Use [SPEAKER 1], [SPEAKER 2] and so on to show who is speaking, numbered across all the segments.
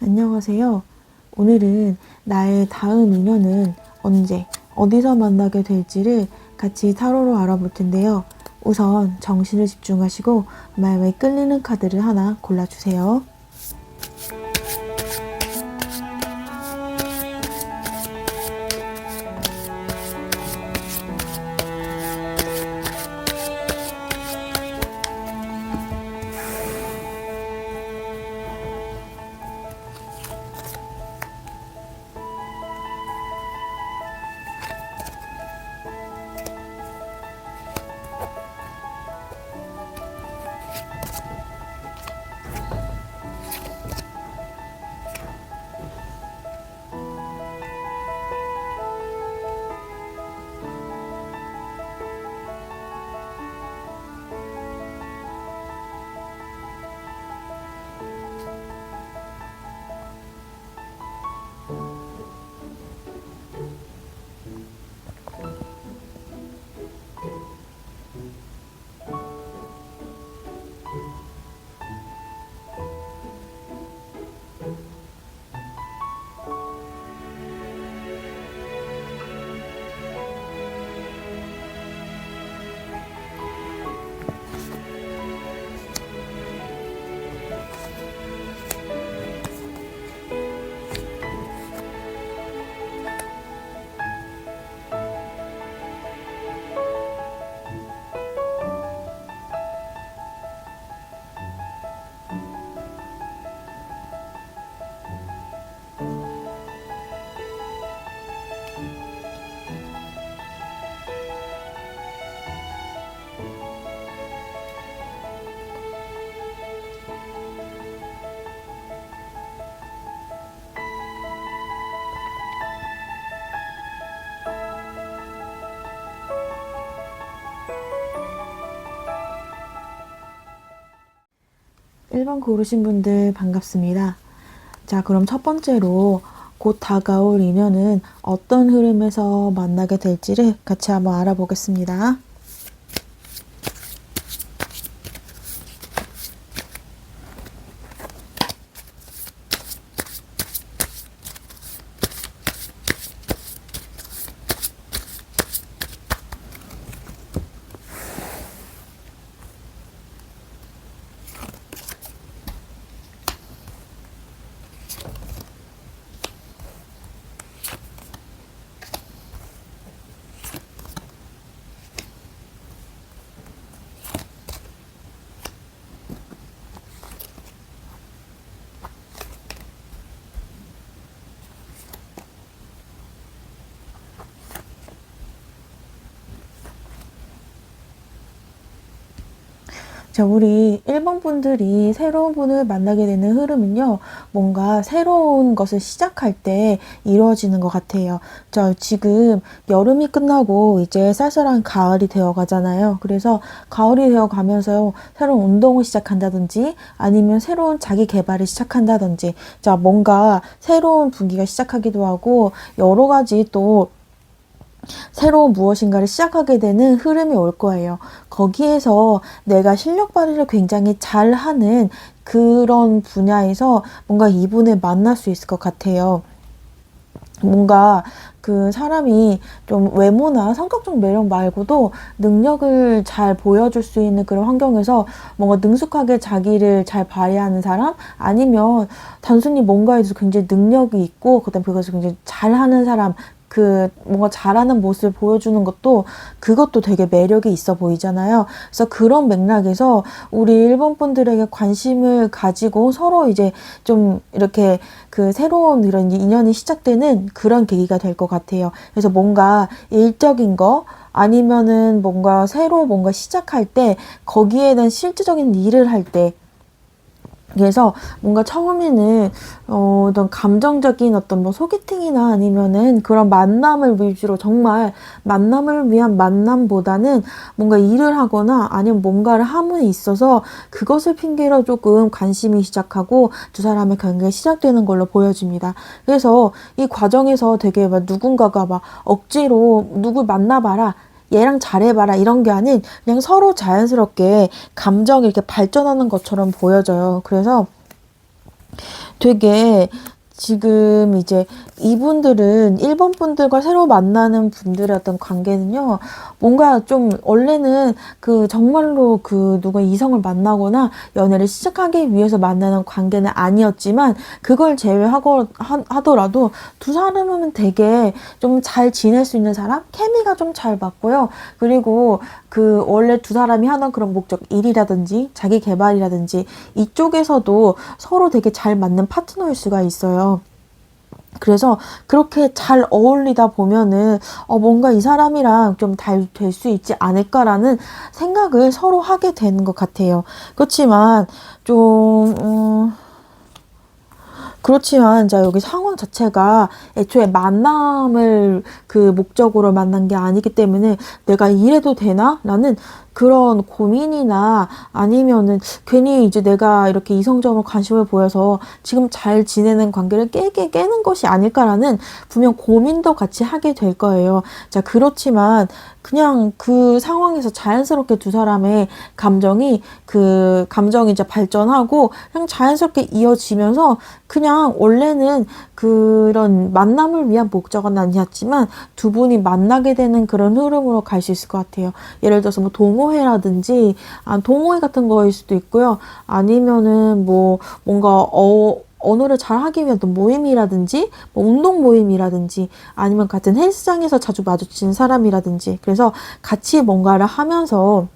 [SPEAKER 1] 안녕하세요. 오늘은 나의 다음 인연은 언제, 어디서 만나게 될지를 같이 타로로 알아볼 텐데요. 우선 정신을 집중하시고 마음에 끌리는 카드를 하나 골라주세요. 일 번 고르신 분들 반갑습니다. 자, 그럼 첫 번째로 곧 다가올 인연은 어떤 흐름에서 만나게 될지를 같이 한번 알아보겠습니다. 자, 우리 1번 분들이 새로운 분을 만나게 되는 흐름은요, 뭔가 새로운 것을 시작할 때 이루어지는 것 같아요. 자, 지금 여름이 끝나고 이제 쌀쌀한 가을이 되어 가잖아요. 그래서 가을이 되어 가면서요, 새로운 운동을 시작한다든지 아니면 새로운 자기 개발을 시작한다든지, 자, 뭔가 새로운 분기가 시작하기도 하고, 여러 가지 또 새로운 무엇인가를 시작하게 되는 흐름이 올 거예요. 거기에서 내가 실력 발휘를 굉장히 잘하는 그런 분야에서 뭔가 이분을 만날 수 있을 것 같아요. 뭔가 그 사람이 좀 외모나 성격적 매력 말고도 능력을 잘 보여줄 수 있는 그런 환경에서 뭔가 능숙하게 자기를 잘 발휘하는 사람, 아니면 단순히 뭔가에 대해서 굉장히 능력이 있고 그다음에 그것을 굉장히 잘하는 사람, 그 뭔가 잘하는 모습을 보여주는 것도, 그것도 되게 매력이 있어 보이잖아요. 그래서 그런 맥락에서 우리 일본 분들에게 관심을 가지고 서로 이제 좀 이렇게 그 새로운 이런 인연이 시작되는 그런 계기가 될 것 같아요. 그래서 뭔가 일적인 거 아니면은 뭔가 새로 뭔가 시작할 때 거기에 대한 실질적인 일을 할 때, 그래서 뭔가 처음에는 어떤 감정적인 어떤 뭐 소개팅이나 아니면은 그런 만남을 위주로, 정말 만남을 위한 만남보다는 뭔가 일을 하거나 아니면 뭔가를 함에 있어서 그것을 핑계로 조금 관심이 시작하고 두 사람의 관계가 시작되는 걸로 보여집니다. 그래서 이 과정에서 되게 막 누군가가 막 억지로 누굴 만나봐라, 얘랑 잘해봐라 이런 게 아닌 그냥 서로 자연스럽게 감정이 이렇게 발전하는 것처럼 보여져요. 그래서 되게 지금 이제 이분들은 1번 분들과 새로 만나는 분들의 어떤 관계는요, 뭔가 좀 원래는 그 정말로 그 누가 이성을 만나거나 연애를 시작하기 위해서 만나는 관계는 아니었지만, 그걸 제외하고 하더라도 두 사람은 되게 좀 잘 지낼 수 있는 사람, 케미가 좀 잘 맞고요. 그리고 그 원래 두 사람이 하던 그런 목적, 일이라든지 자기 개발이라든지 이쪽에서도 서로 되게 잘 맞는 파트너일 수가 있어요. 그래서 그렇게 잘 어울리다 보면은 뭔가 이 사람이랑 좀 잘 될 수 있지 않을까라는 생각을 서로 하게 되는 것 같아요. 그렇지만 좀 그렇지만 자 여기 상황 자체가 애초에 만남을 그 목적으로 만난 게 아니기 때문에 내가 이래도 되나? 라는 그런 고민이나 아니면은 괜히 이제 내가 이렇게 이성적으로 관심을 보여서 지금 잘 지내는 관계를 깨는 것이 아닐까라는 분명 고민도 같이 하게 될 거예요. 자, 그렇지만 그냥 그 상황에서 자연스럽게 두 사람의 감정이 이제 발전하고 그냥 자연스럽게 이어지면서 그냥 원래는 그런 만남을 위한 목적은 아니었지만 두 분이 만나게 되는 그런 흐름으로 갈 수 있을 것 같아요. 예를 들어서 뭐 동호회라든지 동호회 같은 거일 수도 있고요. 아니면은 뭐 뭔가 언어를 잘 하기 위한 모임이라든지 뭐 운동 모임이라든지 아니면 같은 헬스장에서 자주 마주치는 사람이라든지, 그래서 같이 뭔가를 하면서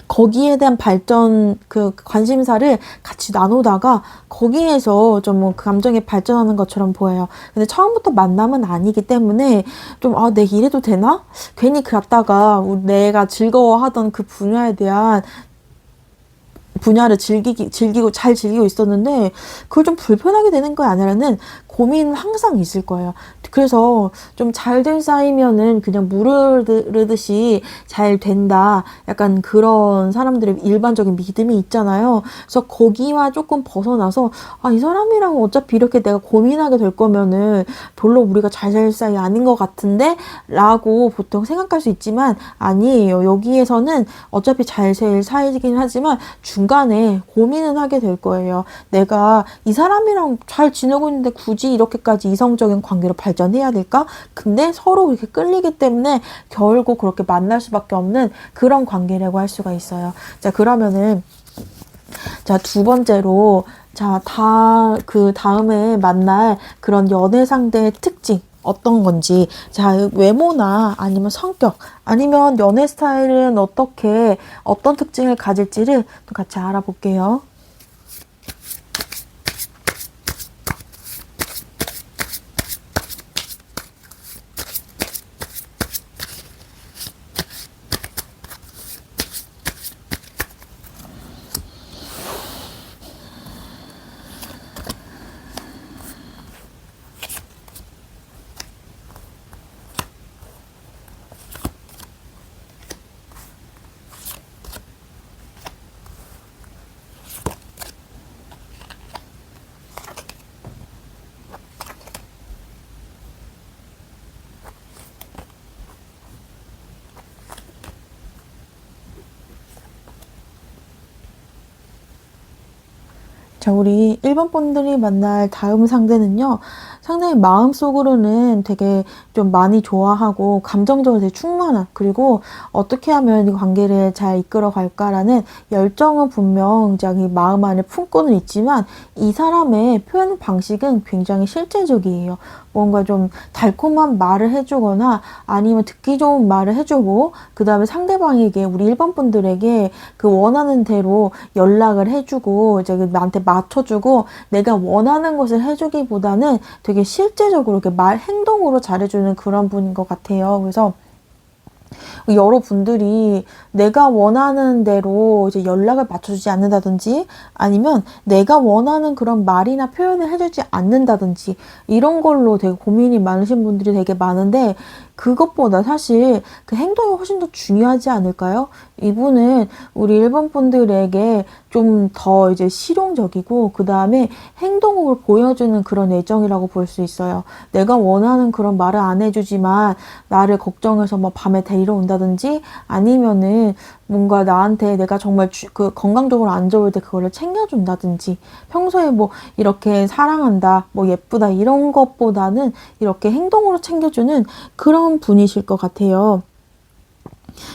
[SPEAKER 1] 거기에 대한 발전, 그 관심사를 같이 나누다가 거기에서 좀 뭐 그 감정이 발전하는 것처럼 보여요. 근데 처음부터 만남은 아니기 때문에 좀, 내 이래도 되나? 괜히 갔다가 내가 즐거워하던 그 분야를 잘 즐기고 있었는데, 그걸 좀 불편하게 되는 거야 아니라는 고민은 항상 있을 거예요. 그래서 좀 잘 될 사이면은 그냥 물을 흐르듯이 잘 된다. 약간 그런 사람들의 일반적인 믿음이 있잖아요. 그래서 거기와 조금 벗어나서, 이 사람이랑 어차피 이렇게 내가 고민하게 될 거면은 별로 우리가 잘 될 사이 아닌 것 같은데? 라고 보통 생각할 수 있지만 아니에요. 여기에서는 어차피 잘 될 사이이긴 하지만 중간에 고민은 하게 될 거예요. 내가 이 사람이랑 잘 지내고 있는데 굳이 이렇게까지 이성적인 관계로 발전해야 될까? 근데 서로 이렇게 끌리기 때문에 결국 그렇게 만날 수밖에 없는 그런 관계라고 할 수가 있어요. 자, 그러면은 두 번째로 그 다음에 만날 그런 연애 상대의 특징 어떤 건지, 외모나 아니면 성격, 아니면 연애 스타일은 어떤 특징을 가질지를 또 같이 알아볼게요. 자, 우리 1번 분들이 만날 다음 상대는요, 상당히 마음속으로는 되게 좀 많이 좋아하고 감정적으로 되게 충만한, 그리고 어떻게 하면 이 관계를 잘 이끌어 갈까라는 열정은 분명 자기 마음 안에 품고는 있지만 이 사람의 표현 방식은 굉장히 실제적이에요. 뭔가 좀 달콤한 말을 해주거나 아니면 듣기 좋은 말을 해주고, 그 다음에 상대방에게, 우리 1번 분들에게 그 원하는 대로 연락을 해주고 이제 나한테 맞춰주고 내가 원하는 것을 해주기보다는 되게 실제적으로 이렇게 행동으로 잘해주는 그런 분인 것 같아요. 그래서 여러분들이 내가 원하는 대로 이제 연락을 맞춰주지 않는다든지 아니면 내가 원하는 그런 말이나 표현을 해주지 않는다든지 이런 걸로 되게 고민이 많으신 분들이 되게 많은데, 그것보다 사실 그 행동이 훨씬 더 중요하지 않을까요? 이분은 우리 일본 분들에게 좀 더 이제 실용적이고 그 다음에 행동을 보여주는 그런 애정이라고 볼 수 있어요. 내가 원하는 그런 말을 안 해주지만 나를 걱정해서 뭐 밤에 데리러 온다든지 아니면은 뭔가 나한테 내가 정말 그 건강적으로 안 좋을 때 그거를 챙겨준다든지 평소에 뭐 이렇게 사랑한다, 뭐 예쁘다 이런 것보다는 이렇게 행동으로 챙겨주는 그런 분이실 것 같아요.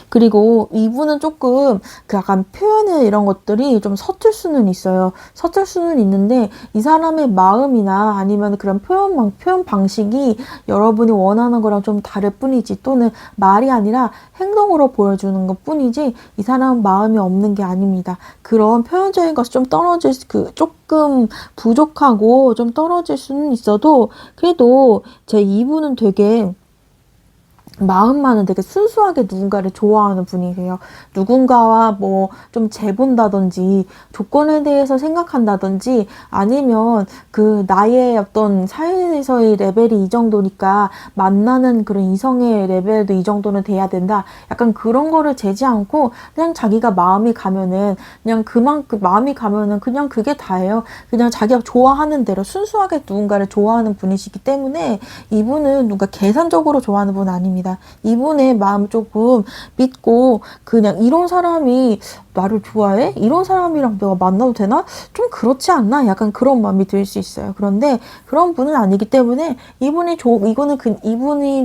[SPEAKER 1] 그리고 이분은 조금 그 약간 표현의 이런 것들이 좀 서툴 수는 있어요. 서툴 수는 있는데 이 사람의 마음이나 아니면 그런 표현 방식이 여러분이 원하는 거랑 좀 다를 뿐이지 또는 말이 아니라 행동으로 보여주는 것 뿐이지 이 사람 마음이 없는 게 아닙니다. 그런 표현적인 것이 좀 떨어질 조금 부족하고 좀 떨어질 수는 있어도 그래도 제 이분은 되게 마음만은 되게 순수하게 누군가를 좋아하는 분이세요. 누군가와 뭐 좀 재본다든지 조건에 대해서 생각한다든지 아니면 그 나의 어떤 사회에서의 레벨이 이 정도니까 만나는 그런 이성의 레벨도 이 정도는 돼야 된다. 약간 그런 거를 재지 않고 그냥 자기가 마음이 가면은 그냥 그만큼 마음이 가면은 그냥 그게 다예요. 그냥 자기가 좋아하는 대로 순수하게 누군가를 좋아하는 분이시기 때문에 이분은 누가 계산적으로 좋아하는 분 아닙니다. 이분의 마음 조금 믿고 그냥 이런 사람이 나를 좋아해? 이런 사람이랑 내가 만나도 되나? 좀 그렇지 않나? 약간 그런 마음이 들 수 있어요. 그런데 그런 분은 아니기 때문에 이분이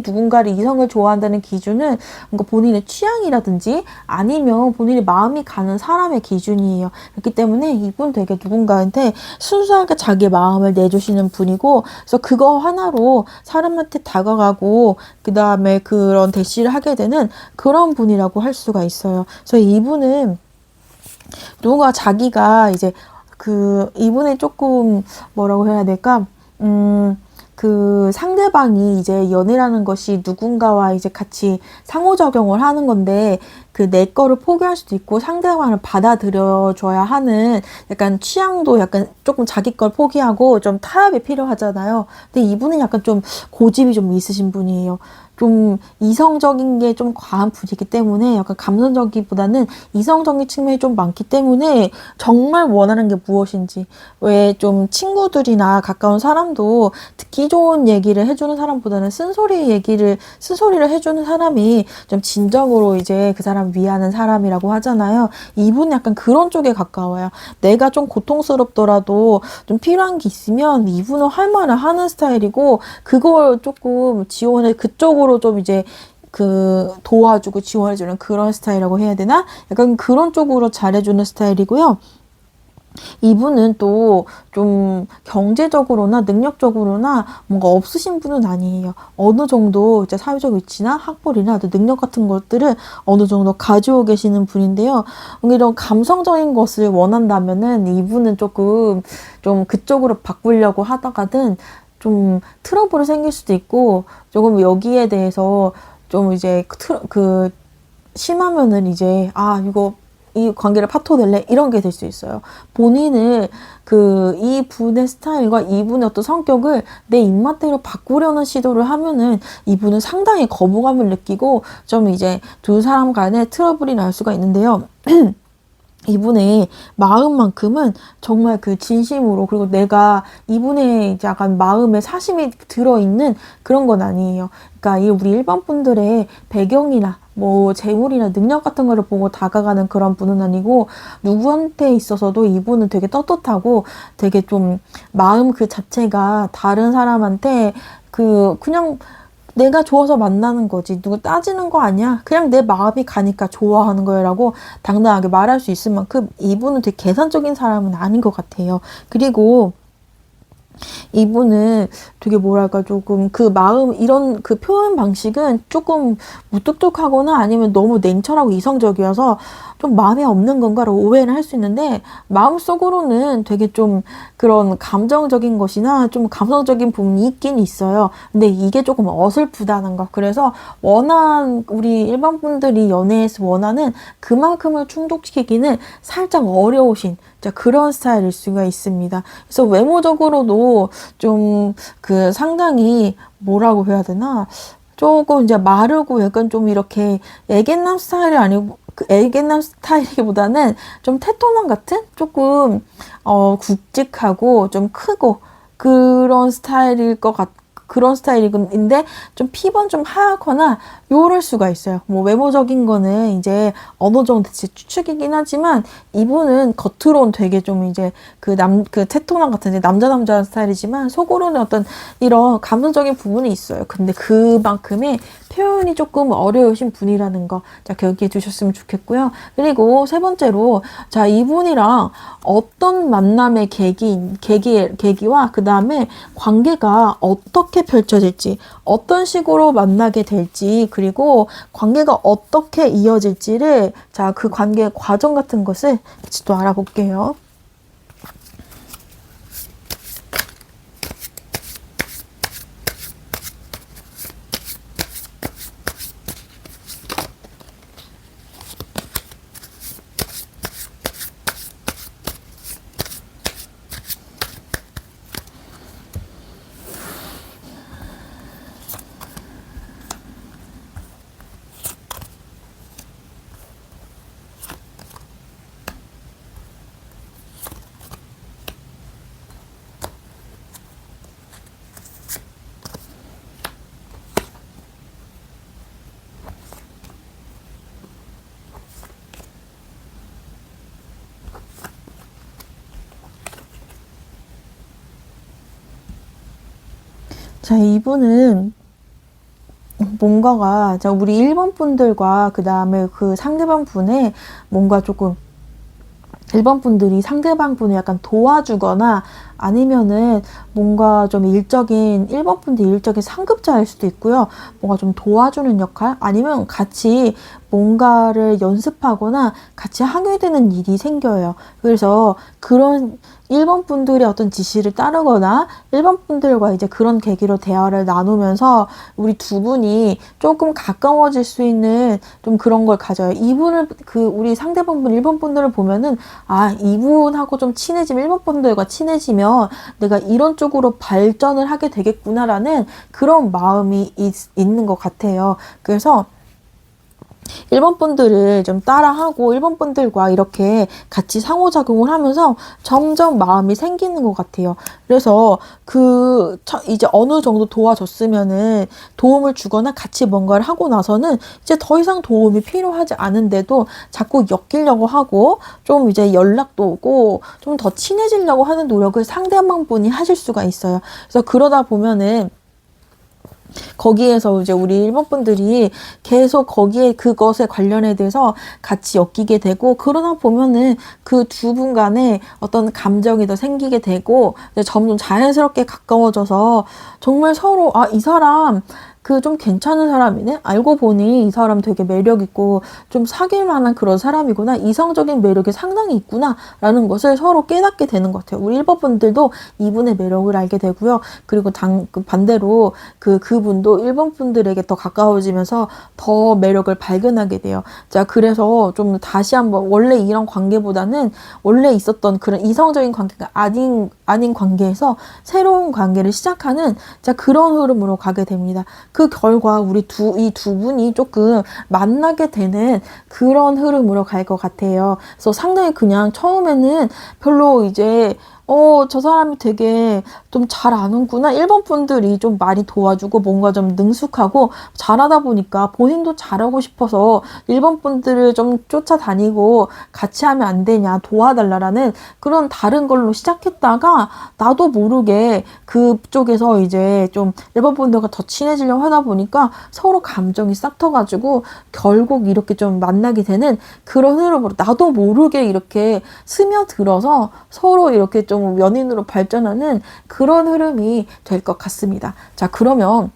[SPEAKER 1] 누군가를 이성을 좋아한다는 기준은 뭔가 본인의 취향이라든지 아니면 본인의 마음이 가는 사람의 기준이에요. 그렇기 때문에 이분 되게 누군가한테 순수하게 자기의 마음을 내주시는 분이고 그래서 그거 하나로 사람한테 다가가고 그 다음에 그런 대시를 하게 되는 그런 분이라고 할 수가 있어요. 그래서 이분은 누군가 자기가 이제 이분의 조금 뭐라고 해야 될까? 그 상대방이 이제 연애라는 것이 누군가와 이제 같이 상호작용을 하는 건데 그 내 거를 포기할 수도 있고 상대방을 받아들여줘야 하는 약간 취향도 약간 조금 자기 걸 포기하고 좀 타협이 필요하잖아요. 근데 이분은 약간 좀 고집이 좀 있으신 분이에요. 좀 이성적인 게 좀 과한 분이기 때문에 약간 감성적이보다는 이성적인 측면이 좀 많기 때문에 정말 원하는 게 무엇인지 왜 좀 친구들이나 가까운 사람도 듣기 좋은 얘기를 해주는 사람보다는 쓴소리를 해주는 사람이 좀 진정으로 이제 그 사람 위하는 사람이라고 하잖아요. 이분은 약간 그런 쪽에 가까워요. 내가 좀 고통스럽더라도 좀 필요한 게 있으면 이분은 할 말을 하는 스타일이고 그걸 조금 지원해 그쪽으로 좀 이제 도와주고 지원해주는 그런 스타일이라고 해야 되나? 약간 그런 쪽으로 잘해주는 스타일이고요. 이분은 또 좀 경제적으로나 능력적으로나 뭔가 없으신 분은 아니에요. 어느 정도 이제 사회적 위치나 학벌이나 능력 같은 것들을 어느 정도 가지고 계시는 분인데요. 이런 감성적인 것을 원한다면은 이분은 조금 좀 그쪽으로 바꾸려고 하다가는 좀 트러블이 생길 수도 있고 조금 여기에 대해서 좀 이제 심하면은 이제 이거 이 관계를 파토낼래? 이런 게 될 수 있어요. 본인을 이 분의 스타일과 이분의 어떤 성격을 내 입맛대로 바꾸려는 시도를 하면은 이분은 상당히 거부감을 느끼고 좀 이제 두 사람 간에 트러블이 날 수가 있는데요. 이분의 마음만큼은 정말 그 진심으로 그리고 내가 이분의 약간 마음에 사심이 들어있는 그런 건 아니에요. 그러니까 우리 일반 분들의 배경이나 뭐 재물이나 능력 같은 거를 보고 다가가는 그런 분은 아니고 누구한테 있어서도 이분은 되게 떳떳하고 되게 좀 마음 그 자체가 다른 사람한테 그냥 내가 좋아서 만나는 거지. 누구 따지는 거 아니야. 그냥 내 마음이 가니까 좋아하는 거라고 당당하게 말할 수 있을 만큼 이분은 되게 계산적인 사람은 아닌 것 같아요. 그리고 이분은 되게 뭐랄까 조금 이런 표현 방식은 조금 무뚝뚝하거나 아니면 너무 냉철하고 이성적이어서 좀 마음에 없는 건가를 오해를 할 수 있는데 마음속으로는 되게 좀 그런 감정적인 것이나 좀 감성적인 부분이 있긴 있어요. 근데 이게 조금 어설프다는 거. 그래서 우리 일반 분들이 연애에서 원하는 그만큼을 충족시키기는 살짝 어려우신 그런 스타일일 수가 있습니다. 그래서 외모적으로도 좀 상당히 뭐라고 해야 되나? 조금 이제 마르고 약간 좀 이렇게 애견남 스타일이 아니고 그 애견남 스타일이기보다는 좀 테토남 같은 조금 굵직하고 좀 크고 그런 스타일일 것 그런 스타일인데 좀 피부는 좀 하얗거나 요럴 수가 있어요. 뭐 외모적인 거는 이제 어느 정도 추측이긴 하지만 이분은 겉으로는 되게 좀 이제 그 테토남 같은 이제 남자 스타일이지만 속으로는 어떤 이런 감성적인 부분이 있어요. 근데 그만큼의 표현이 조금 어려우신 분이라는 거, 자, 기억해 주셨으면 좋겠고요. 그리고 세 번째로, 자, 이분이랑 어떤 만남의 계기와 그 다음에 관계가 어떻게 펼쳐질지, 어떤 식으로 만나게 될지, 그리고 관계가 어떻게 이어질지를, 자, 그 관계의 과정 같은 것을 같이 또 알아볼게요. 자, 이분은 뭔가가, 자, 우리 1번 분들과 그 다음에 그 상대방 분의 뭔가 조금 1번 분들이 상대방 분을 약간 도와주거나 아니면은 뭔가 좀 1번 분들이 일적인 상급자일 수도 있고요. 뭔가 좀 도와주는 역할 아니면 같이 뭔가를 연습하거나 같이 하게 되는 일이 생겨요. 그래서 그런 1번 분들의 어떤 지시를 따르거나 1번 분들과 이제 그런 계기로 대화를 나누면서 우리 두 분이 조금 가까워질 수 있는 좀 그런 걸 가져요. 이분을 우리 상대방 분 1번 분들을 보면은 아, 이분하고 좀 친해지면 1번 분들과 친해지면 내가 이런 쪽으로 발전을 하게 되겠구나라는 그런 마음이 있는 것 같아요. 그래서 1번 분들을 좀 따라하고 1번 분들과 이렇게 같이 상호작용을 하면서 점점 마음이 생기는 것 같아요. 그래서 이제 어느 정도 도와줬으면은 도움을 주거나 같이 뭔가를 하고 나서는 이제 더 이상 도움이 필요하지 않은데도 자꾸 엮이려고 하고 좀 이제 연락도 오고 좀 더 친해지려고 하는 노력을 상대방 분이 하실 수가 있어요. 그래서 그러다 보면은 거기에서 이제 우리 1번 분들이 계속 거기에 그것에 관련해 대해서 같이 엮이게 되고 그러다 보면은 그 두 분 간에 어떤 감정이 더 생기게 되고 점점 자연스럽게 가까워져서 정말 서로 아, 이 사람 좀 괜찮은 사람이네? 알고 보니 이 사람 되게 매력있고 좀 사귈 만한 그런 사람이구나. 이성적인 매력이 상당히 있구나. 라는 것을 서로 깨닫게 되는 것 같아요. 우리 1번 분들도 이분의 매력을 알게 되고요. 그리고 반대로 그분도 1번 분들에게 더 가까워지면서 더 매력을 발견하게 돼요. 자, 그래서 좀 다시 한번 원래 이런 관계보다는 원래 있었던 그런 이성적인 관계가 아닌 관계에서 새로운 관계를 시작하는 자, 그런 흐름으로 가게 됩니다. 그 결과 이 두 분이 조금 만나게 되는 그런 흐름으로 갈 것 같아요. 그래서 상당히 그냥 처음에는 별로 이제 저 사람이 되게 좀 잘 아는구나. 1번 분들이 좀 많이 도와주고 뭔가 좀 능숙하고 잘하다 보니까 본인도 잘하고 싶어서 1번 분들을 좀 쫓아다니고 같이 하면 안 되냐, 도와달라라는 그런 다른 걸로 시작했다가 나도 모르게 그쪽에서 이제 좀 1번 분들과 더 친해지려고 하다 보니까 서로 감정이 싹 터가지고 결국 이렇게 좀 만나게 되는 그런 흐름으로 나도 모르게 이렇게 스며들어서 서로 이렇게 좀 연인으로 발전하는 그런 흐름이 될 것 같습니다. 자, 그러면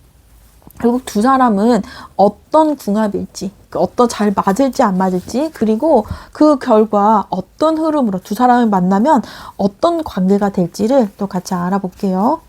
[SPEAKER 1] 결국 두 사람은 어떤 궁합일지, 어떤 잘 맞을지 안 맞을지, 그리고 그 결과 어떤 흐름으로 두 사람을 만나면 어떤 관계가 될지를 또 같이 알아볼게요.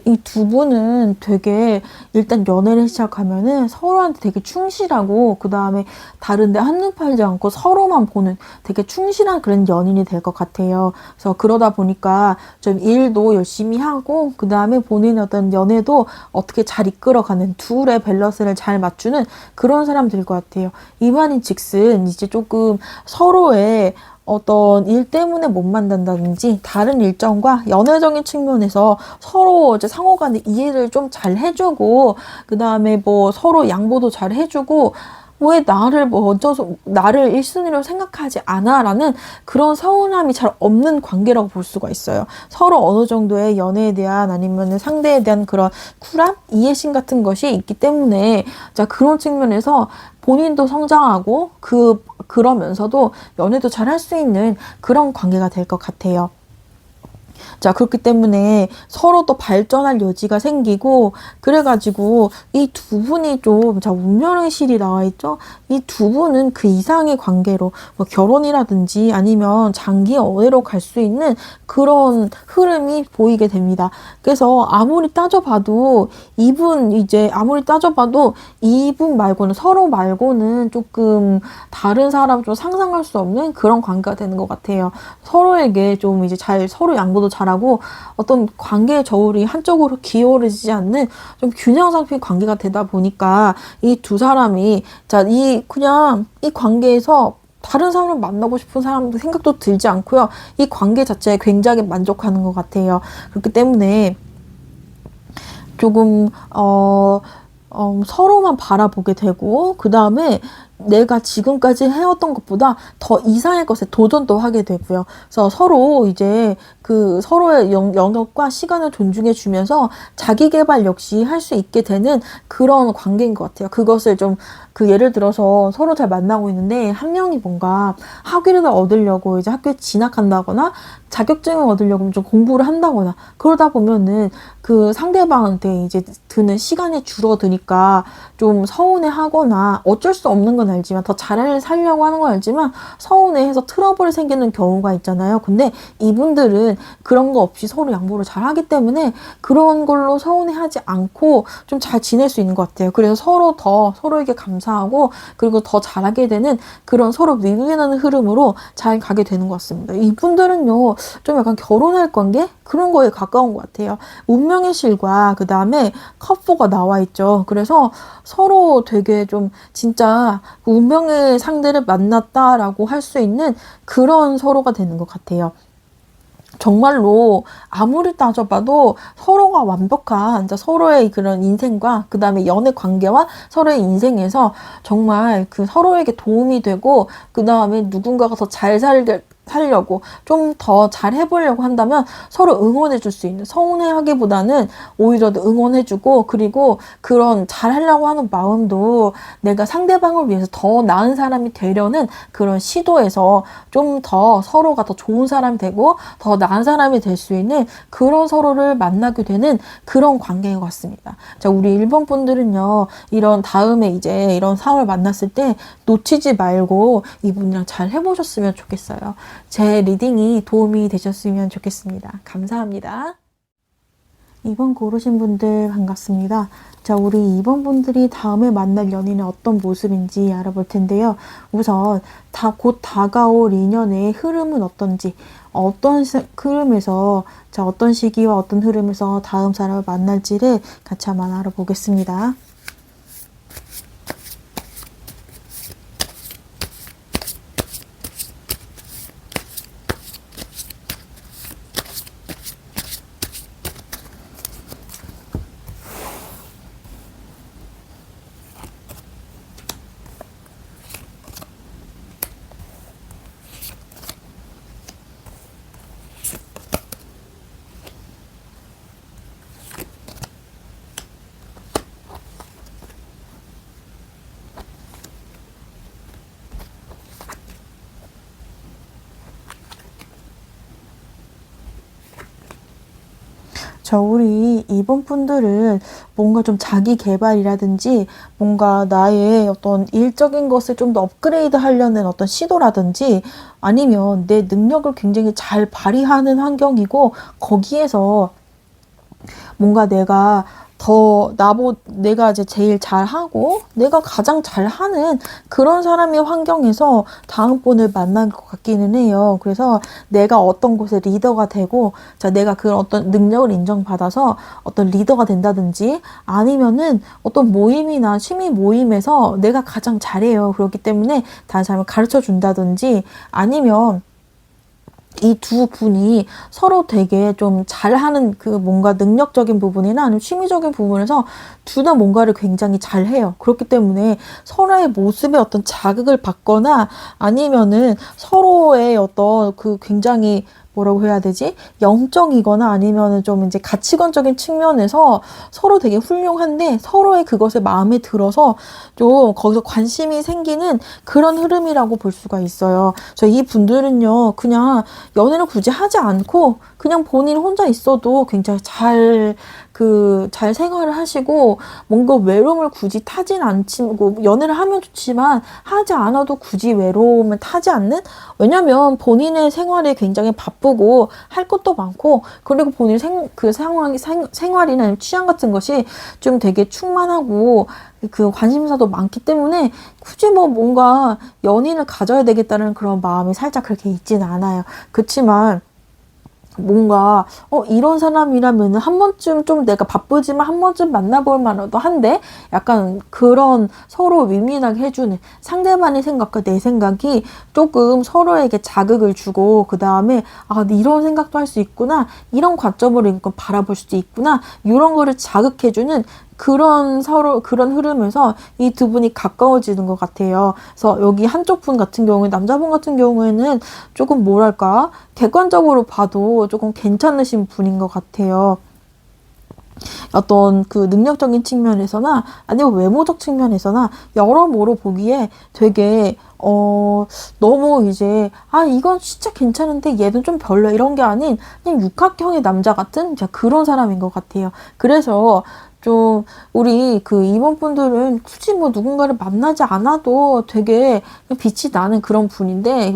[SPEAKER 1] 이 두 분은 되게 일단 연애를 시작하면은 서로한테 되게 충실하고 그 다음에 다른데 한눈 팔지 않고 서로만 보는 되게 충실한 그런 연인이 될 것 같아요. 그래서 그러다 보니까 좀 일도 열심히 하고 그 다음에 본인의 어떤 연애도 어떻게 잘 이끌어가는 둘의 밸런스를 잘 맞추는 그런 사람들일 것 같아요. 이만인 즉슨 이제 조금 서로의 어떤 일 때문에 못 만난다든지 다른 일정과 연애적인 측면에서 서로 이제 상호간에 이해를 좀 잘 해주고 그 다음에 뭐 서로 양보도 잘 해주고 왜 나를 먼저 나를 1순위로 생각하지 않아? 라는 그런 서운함이 잘 없는 관계라고 볼 수가 있어요. 서로 어느 정도의 연애에 대한 아니면 상대에 대한 그런 쿨함, 이해심 같은 것이 있기 때문에 자 그런 측면에서 본인도 성장하고 그러면서도 연애도 잘 할 수 있는 그런 관계가 될 것 같아요. 자, 그렇기 때문에 서로 또 발전할 여지가 생기고, 그래가지고 이 두 분이 좀, 자, 운명의 실이 나와 있죠? 이 두 분은 그 이상의 관계로, 뭐 결혼이라든지 아니면 장기 연애로 갈 수 있는 그런 흐름이 보이게 됩니다. 그래서 아무리 따져봐도 이분 말고는, 서로 말고는 조금 다른 사람 좀 상상할 수 없는 그런 관계가 되는 것 같아요. 서로에게 좀 이제 서로 양보도 잘하고 어떤 관계의 저울이 한쪽으로 기울어지지 않는 좀 균형 잡힌 관계가 되다 보니까 이 두 사람이 그냥 이 관계에서 다른 사람을 만나고 싶은 사람도 생각도 들지 않고요. 이 관계 자체에 굉장히 만족하는 것 같아요. 그렇기 때문에 조금 서로만 바라보게 되고 그 다음에 내가 지금까지 해왔던 것보다 더 이상의 것에 도전도 하게 되고요. 그래서 서로 이제 그 서로의 영역과 시간을 존중해 주면서 자기 개발 역시 할 수 있게 되는 그런 관계인 것 같아요. 그것을 좀 예를 들어서 서로 잘 만나고 있는데 한 명이 뭔가 학위를 얻으려고 이제 학교에 진학한다거나 자격증을 얻으려고 좀 공부를 한다거나 그러다 보면은 그 상대방한테 이제 드는 시간이 줄어드니까 좀 서운해하거나 어쩔 수 없는 건 알지만 더 잘 살려고 하는 건 알지만 서운해해서 트러블이 생기는 경우가 있잖아요. 근데 이분들은 그런 거 없이 서로 양보를 잘 하기 때문에 그런 걸로 서운해하지 않고 좀 잘 지낼 수 있는 것 같아요. 그래서 서로에게 감사하고 그리고 더 잘하게 되는 그런 서로 위로하는 흐름으로 잘 가게 되는 것 같습니다. 이분들은요 좀 약간 결혼할 관계? 그런 거에 가까운 것 같아요. 운명의 실과 그 다음에 컵4가 나와 있죠. 그래서 서로 되게 좀 진짜 운명의 상대를 만났다라고 할 수 있는 그런 서로가 되는 것 같아요. 정말로 아무리 따져봐도 서로가 완벽한 서로의 그런 인생과 그 다음에 연애 관계와 서로의 인생에서 정말 그 서로에게 도움이 되고 그 다음에 누군가가 더 잘 살려고 좀 더 잘 해보려고 한다면 서로 응원해 줄 수 있는 서운해하기보다는 오히려 응원해주고 그리고 그런 잘 하려고 하는 마음도 내가 상대방을 위해서 더 나은 사람이 되려는 그런 시도에서 좀 더 서로가 더 좋은 사람이 되고 더 나은 사람이 될 수 있는 그런 서로를 만나게 되는 그런 관계인 것 같습니다. 자, 우리 1번 분들은요 이런 다음에 이제 이런 상황을 만났을 때 놓치지 말고 이분이랑 잘 해보셨으면 좋겠어요. 제 리딩이 도움이 되셨으면 좋겠습니다. 감사합니다. 2번 고르신 분들 반갑습니다. 자, 우리 2번 분들이 다음에 만날 연인은 어떤 모습인지 알아볼 텐데요. 우선 곧 다가올 인연의 흐름은 어떤지, 어떤 흐름에서, 자, 어떤 시기와 어떤 흐름에서 다음 사람을 만날지를 같이 한번 알아보겠습니다. 자, 우리 2번 분들은 뭔가 좀 자기 개발이라든지 뭔가 나의 어떤 일적인 것을 좀 더 업그레이드 하려는 어떤 시도라든지 아니면 내 능력을 굉장히 잘 발휘하는 환경이고 거기에서 뭔가 내가 이제 제일 잘하고, 내가 가장 잘하는 그런 사람의 환경에서 다음번을 만날 것 같기는 해요. 그래서 내가 어떤 곳에 리더가 되고, 자, 내가 그런 어떤 능력을 인정받아서 어떤 리더가 된다든지, 아니면은 어떤 모임이나 취미 모임에서 내가 가장 잘해요. 그렇기 때문에 다른 사람을 가르쳐 준다든지, 아니면 이 두 분이 서로 되게 좀 잘하는 그 뭔가 능력적인 부분이나 아니면 취미적인 부분에서 둘 다 뭔가를 굉장히 잘해요. 그렇기 때문에 서로의 모습에 어떤 자극을 받거나 아니면은 서로의 어떤 그 굉장히 뭐라고 해야 되지? 영적이거나 아니면은 좀 이제 가치관적인 측면에서 서로 되게 훌륭한데 서로의 그것에 마음에 들어서 좀 거기서 관심이 생기는 그런 흐름이라고 볼 수가 있어요. 이 분들은요, 그냥 연애를 굳이 하지 않고 그냥 본인 혼자 있어도 굉장히 잘 생활을 하시고, 뭔가 외로움을 굳이 타진 않고, 연애를 하면 좋지만, 하지 않아도 굳이 외로움을 타지 않는? 왜냐면 본인의 생활이 굉장히 바쁘고, 할 것도 많고, 그리고 본인 생활이나 취향 같은 것이 좀 되게 충만하고, 그 관심사도 많기 때문에 굳이 뭔가 연인을 가져야 되겠다는 그런 마음이 살짝 그렇게 있지는 않아요. 그렇지만 뭔가 이런 사람이라면 한 번쯤, 좀 내가 바쁘지만 한 번쯤 만나볼 만하도 한데, 약간 그런 서로 윈윈하게 해주는 상대방의 생각과 내 생각이 조금 서로에게 자극을 주고, 그 다음에 이런 생각도 할 수 있구나, 이런 관점으로 바라볼 수도 있구나, 이런 거를 자극해주는 그런 흐름에서 이 두 분이 가까워지는 것 같아요. 그래서 여기 한쪽 분 같은 경우에, 남자분 같은 경우에는 조금 뭐랄까, 객관적으로 봐도 조금 괜찮으신 분인 것 같아요. 어떤 그 능력적인 측면에서나 아니면 외모적 측면에서나 여러모로 보기에 되게 너무 이제 이건 진짜 괜찮은데 얘는 좀 별로, 이런 게 아닌 그냥 육각형의 남자 같은 그런 사람인 것 같아요. 그래서 좀 우리 그 임원분들은 굳이 누군가를 만나지 않아도 되게 빛이 나는 그런 분인데,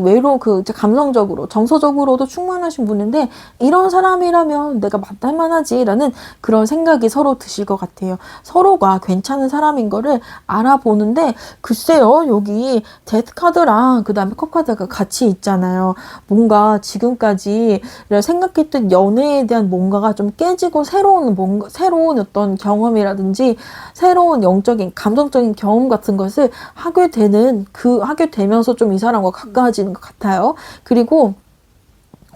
[SPEAKER 1] 감성적으로 정서적으로도 충만하신 분인데, 이런 사람이라면 내가 만날 만하지라는 그런 생각이 서로 드실 것 같아요. 서로가 괜찮은 사람인 거를 알아보는데, 글쎄요, 여기 데스카드랑 그 다음에 컵카드가 같이 있잖아요. 뭔가 지금까지 생각했던 연애에 대한 뭔가가 좀 깨지고, 새로운 어떤 경험이라든지 새로운 영적인 감정적인 경험 같은 것을 하게 되면서 좀 이 사람과 가까워지는 것 같아요. 그리고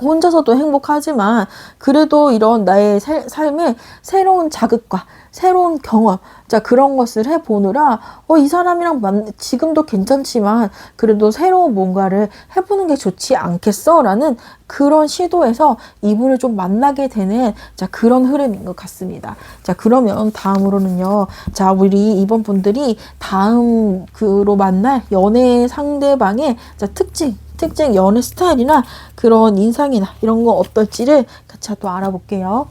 [SPEAKER 1] 혼자서도 행복하지만 그래도 이런 나의 삶에 새로운 자극과 새로운 경험, 그런 것을 해보느라 이 사람이랑 지금도 괜찮지만 그래도 새로운 뭔가를 해보는 게 좋지 않겠어? 라는 그런 시도에서 이분을 좀 만나게 되는 그런 흐름인 것 같습니다. 그러면 다음으로는요, 우리 이번 분들이 다음으로 만날 연애 상대방의 특징 연애 스타일이나 그런 인상이나 이런 거 어떨지를 같이 또 알아볼게요.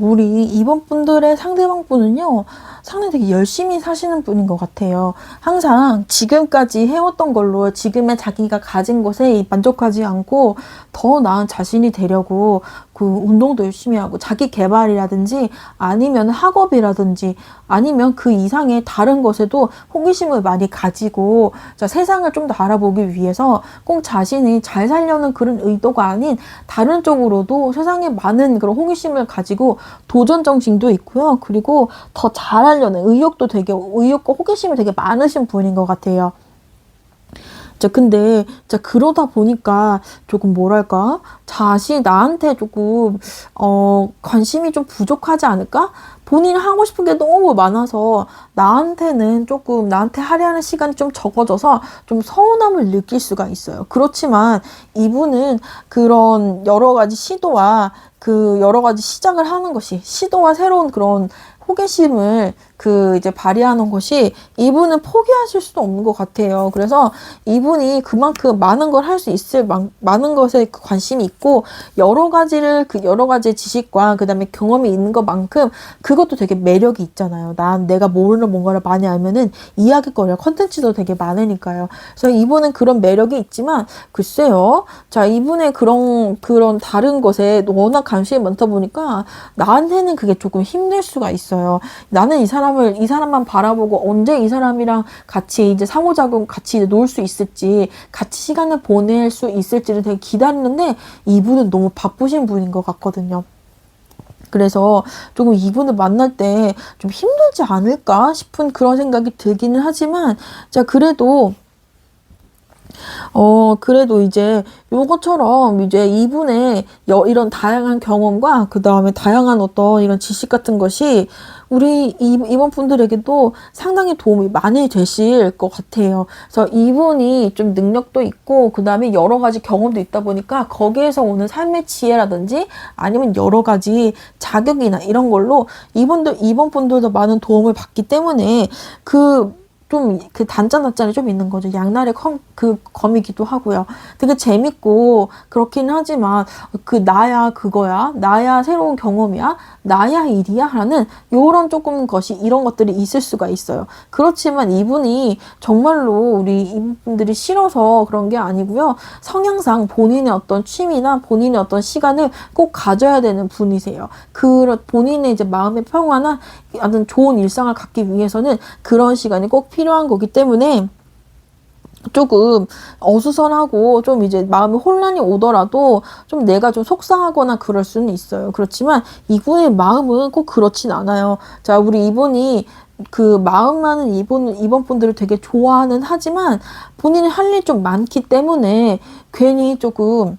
[SPEAKER 1] 우리 이번 분들의 상대방 분은요, 상당히 되게 열심히 사시는 분인 것 같아요. 항상 지금까지 해왔던 걸로 지금의 자기가 가진 것에 만족하지 않고 더 나은 자신이 되려고 그 운동도 열심히 하고 자기 개발이라든지 아니면 학업이라든지 아니면 그 이상의 다른 것에도 호기심을 많이 가지고 세상을 좀 더 알아보기 위해서 꼭 자신이 잘 살려는 그런 의도가 아닌 다른 쪽으로도 세상에 많은 그런 호기심을 가지고 도전 정신도 있고요. 그리고 더 잘하려는 의욕과 호기심이 되게 많으신 분인 것 같아요. 자, 근데, 자, 그러다 보니까 조금 뭐랄까, 나한테 조금, 관심이 좀 부족하지 않을까? 본인이 하고 싶은 게 너무 많아서 나한테는 조금, 나한테 할애하는 시간이 좀 적어져서 좀 서운함을 느낄 수가 있어요. 그렇지만 이분은 그런 여러 가지 시도와 그 여러 가지 시작을 하는 것이, 시도와 새로운 그런 호기심을 이제 발휘하는 것이 이분은 포기하실 수도 없는 것 같아요. 그래서 이분이 그만큼 많은 걸 할 수 있을 많은 것에 관심이 있고 여러 가지 지식과 그다음에 경험이 있는 것만큼 그것도 되게 매력이 있잖아요. 내가 모르는 뭔가를 많이 알면은 이야기거리가 컨텐츠도 되게 많으니까요. 그래서 이분은 그런 매력이 있지만 글쎄요. 자, 이분의 그런 다른 것에 워낙 관심이 많다 보니까 나한테는 그게 조금 힘들 수가 있어요. 나는 이 사람만 바라보고 언제 이 사람이랑 같이 이제 상호작용 같이 이제 놀 수 있을지, 같이 시간을 보낼 수 있을지를 되게 기다리는데 이분은 너무 바쁘신 분인 것 같거든요. 그래서 조금 이분을 만날 때 좀 힘들지 않을까 싶은 그런 생각이 들기는 하지만, 자, 그래도 이제 요것처럼 이제 이분의 이런 다양한 경험과 그 다음에 다양한 어떤 이런 지식 같은 것이 우리 이번 분들에게도 상당히 도움이 많이 되실 것 같아요. 그래서 이분이 좀 능력도 있고 그 다음에 여러 가지 경험도 있다 보니까 거기에서 오는 삶의 지혜라든지 아니면 여러 가지 자격이나 이런 걸로 이번 분들도 많은 도움을 받기 때문에 그 단짠단짠이 좀 있는 거죠. 양날의 검이기도 하고요. 되게 재밌고 그렇긴 하지만 나야 그거야, 나야 새로운 경험이야, 나야 일이야 하는 요런 조금 이런 것들이 있을 수가 있어요. 그렇지만 이분이 정말로 우리 이분들이 싫어서 그런 게 아니고요. 성향상 본인의 어떤 취미나 본인의 어떤 시간을 꼭 가져야 되는 분이세요. 본인의 이제 마음의 평화나 아주 좋은 일상을 갖기 위해서는 그런 시간이 꼭 필요한 거기 때문에 조금 어수선하고 좀 이제 마음에 혼란이 오더라도 좀 내가 좀 속상하거나 그럴 수는 있어요. 그렇지만 이분의 마음은 꼭 그렇진 않아요. 자, 우리 이분이 마음 많은 이번 분들을 되게 좋아하는 하지만 본인이 할 일 좀 많기 때문에 괜히 조금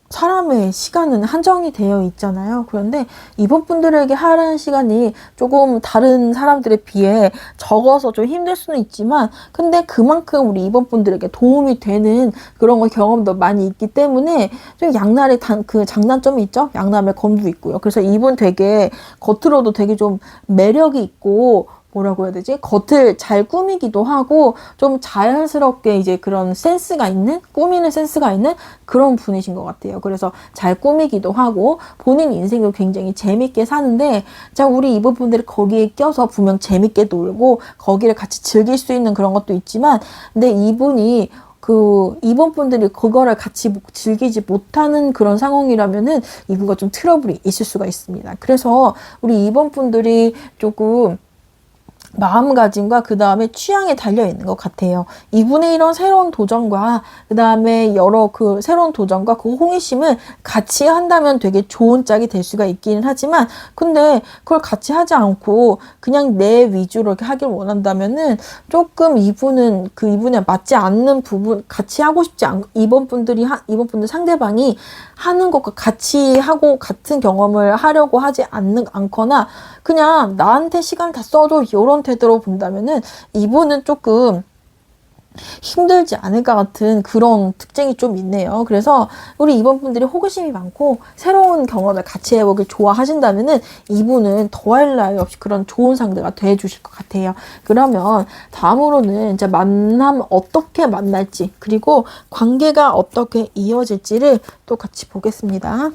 [SPEAKER 1] 사람의 시간은 한정이 되어 있잖아요. 그런데 이번 분들에게 하라는 시간이 조금 다른 사람들에 비해 적어서 좀 힘들 수는 있지만 근데 그만큼 우리 이번 분들에게 도움이 되는 그런 경험도 많이 있기 때문에 좀 양날의 장단점이 있죠. 양날의 검도 있고요. 그래서 이분 되게 겉으로도 되게 좀 매력이 있고 뭐라고 해야 되지? 겉을 잘 꾸미기도 하고 좀 자연스럽게 이제 그런 꾸미는 센스가 있는 그런 분이신 것 같아요. 그래서 잘 꾸미기도 하고 본인 인생을 굉장히 재밌게 사는데 자, 우리 이분들이 거기에 껴서 분명 재밌게 놀고 거기를 같이 즐길 수 있는 그런 것도 있지만 근데 이번 분들이 그거를 같이 즐기지 못하는 그런 상황이라면은 이분과 좀 트러블이 있을 수가 있습니다. 그래서 우리 이번 분들이 조금 마음가짐과 그 다음에 취향에 달려있는 것 같아요. 이분의 이런 새로운 도전과 그 다음에 새로운 도전과 그 호기심을 같이 한다면 되게 좋은 짝이 될 수가 있기는 하지만 근데 그걸 같이 하지 않고 그냥 내 위주로 이렇게 하길 원한다면은 조금 이분에 맞지 않는 부분 같이 하고 싶지 않고 이번 분들 상대방이 하는 것과 같이 하고 같은 경험을 하려고 하지 않거나 그냥 나한테 시간 다 써줘 이런 태도로 본다면은 이분은 조금 힘들지 않을 것 같은 그런 특징이 좀 있네요. 그래서 우리 이번 분들이 호기심이 많고 새로운 경험을 같이 해보길 좋아하신다면은 이분은 더할 나위 없이 그런 좋은 상대가 돼 주실 것 같아요. 그러면 다음으로는 이제 어떻게 만날지 그리고 관계가 어떻게 이어질지를 또 같이 보겠습니다.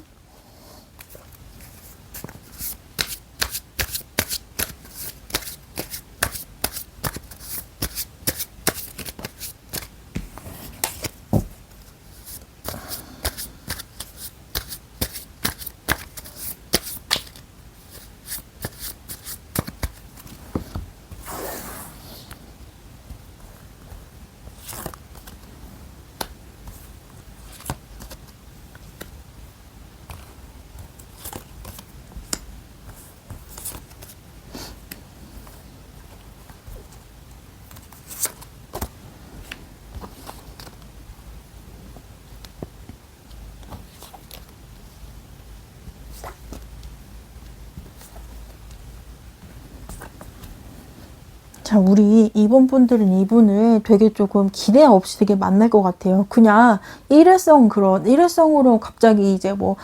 [SPEAKER 1] 자, 우리 이번 분들은 이분을 되게 조금 기대 없이 되게 만날 것 같아요. 그냥 일회성으로 갑자기 이제 뭐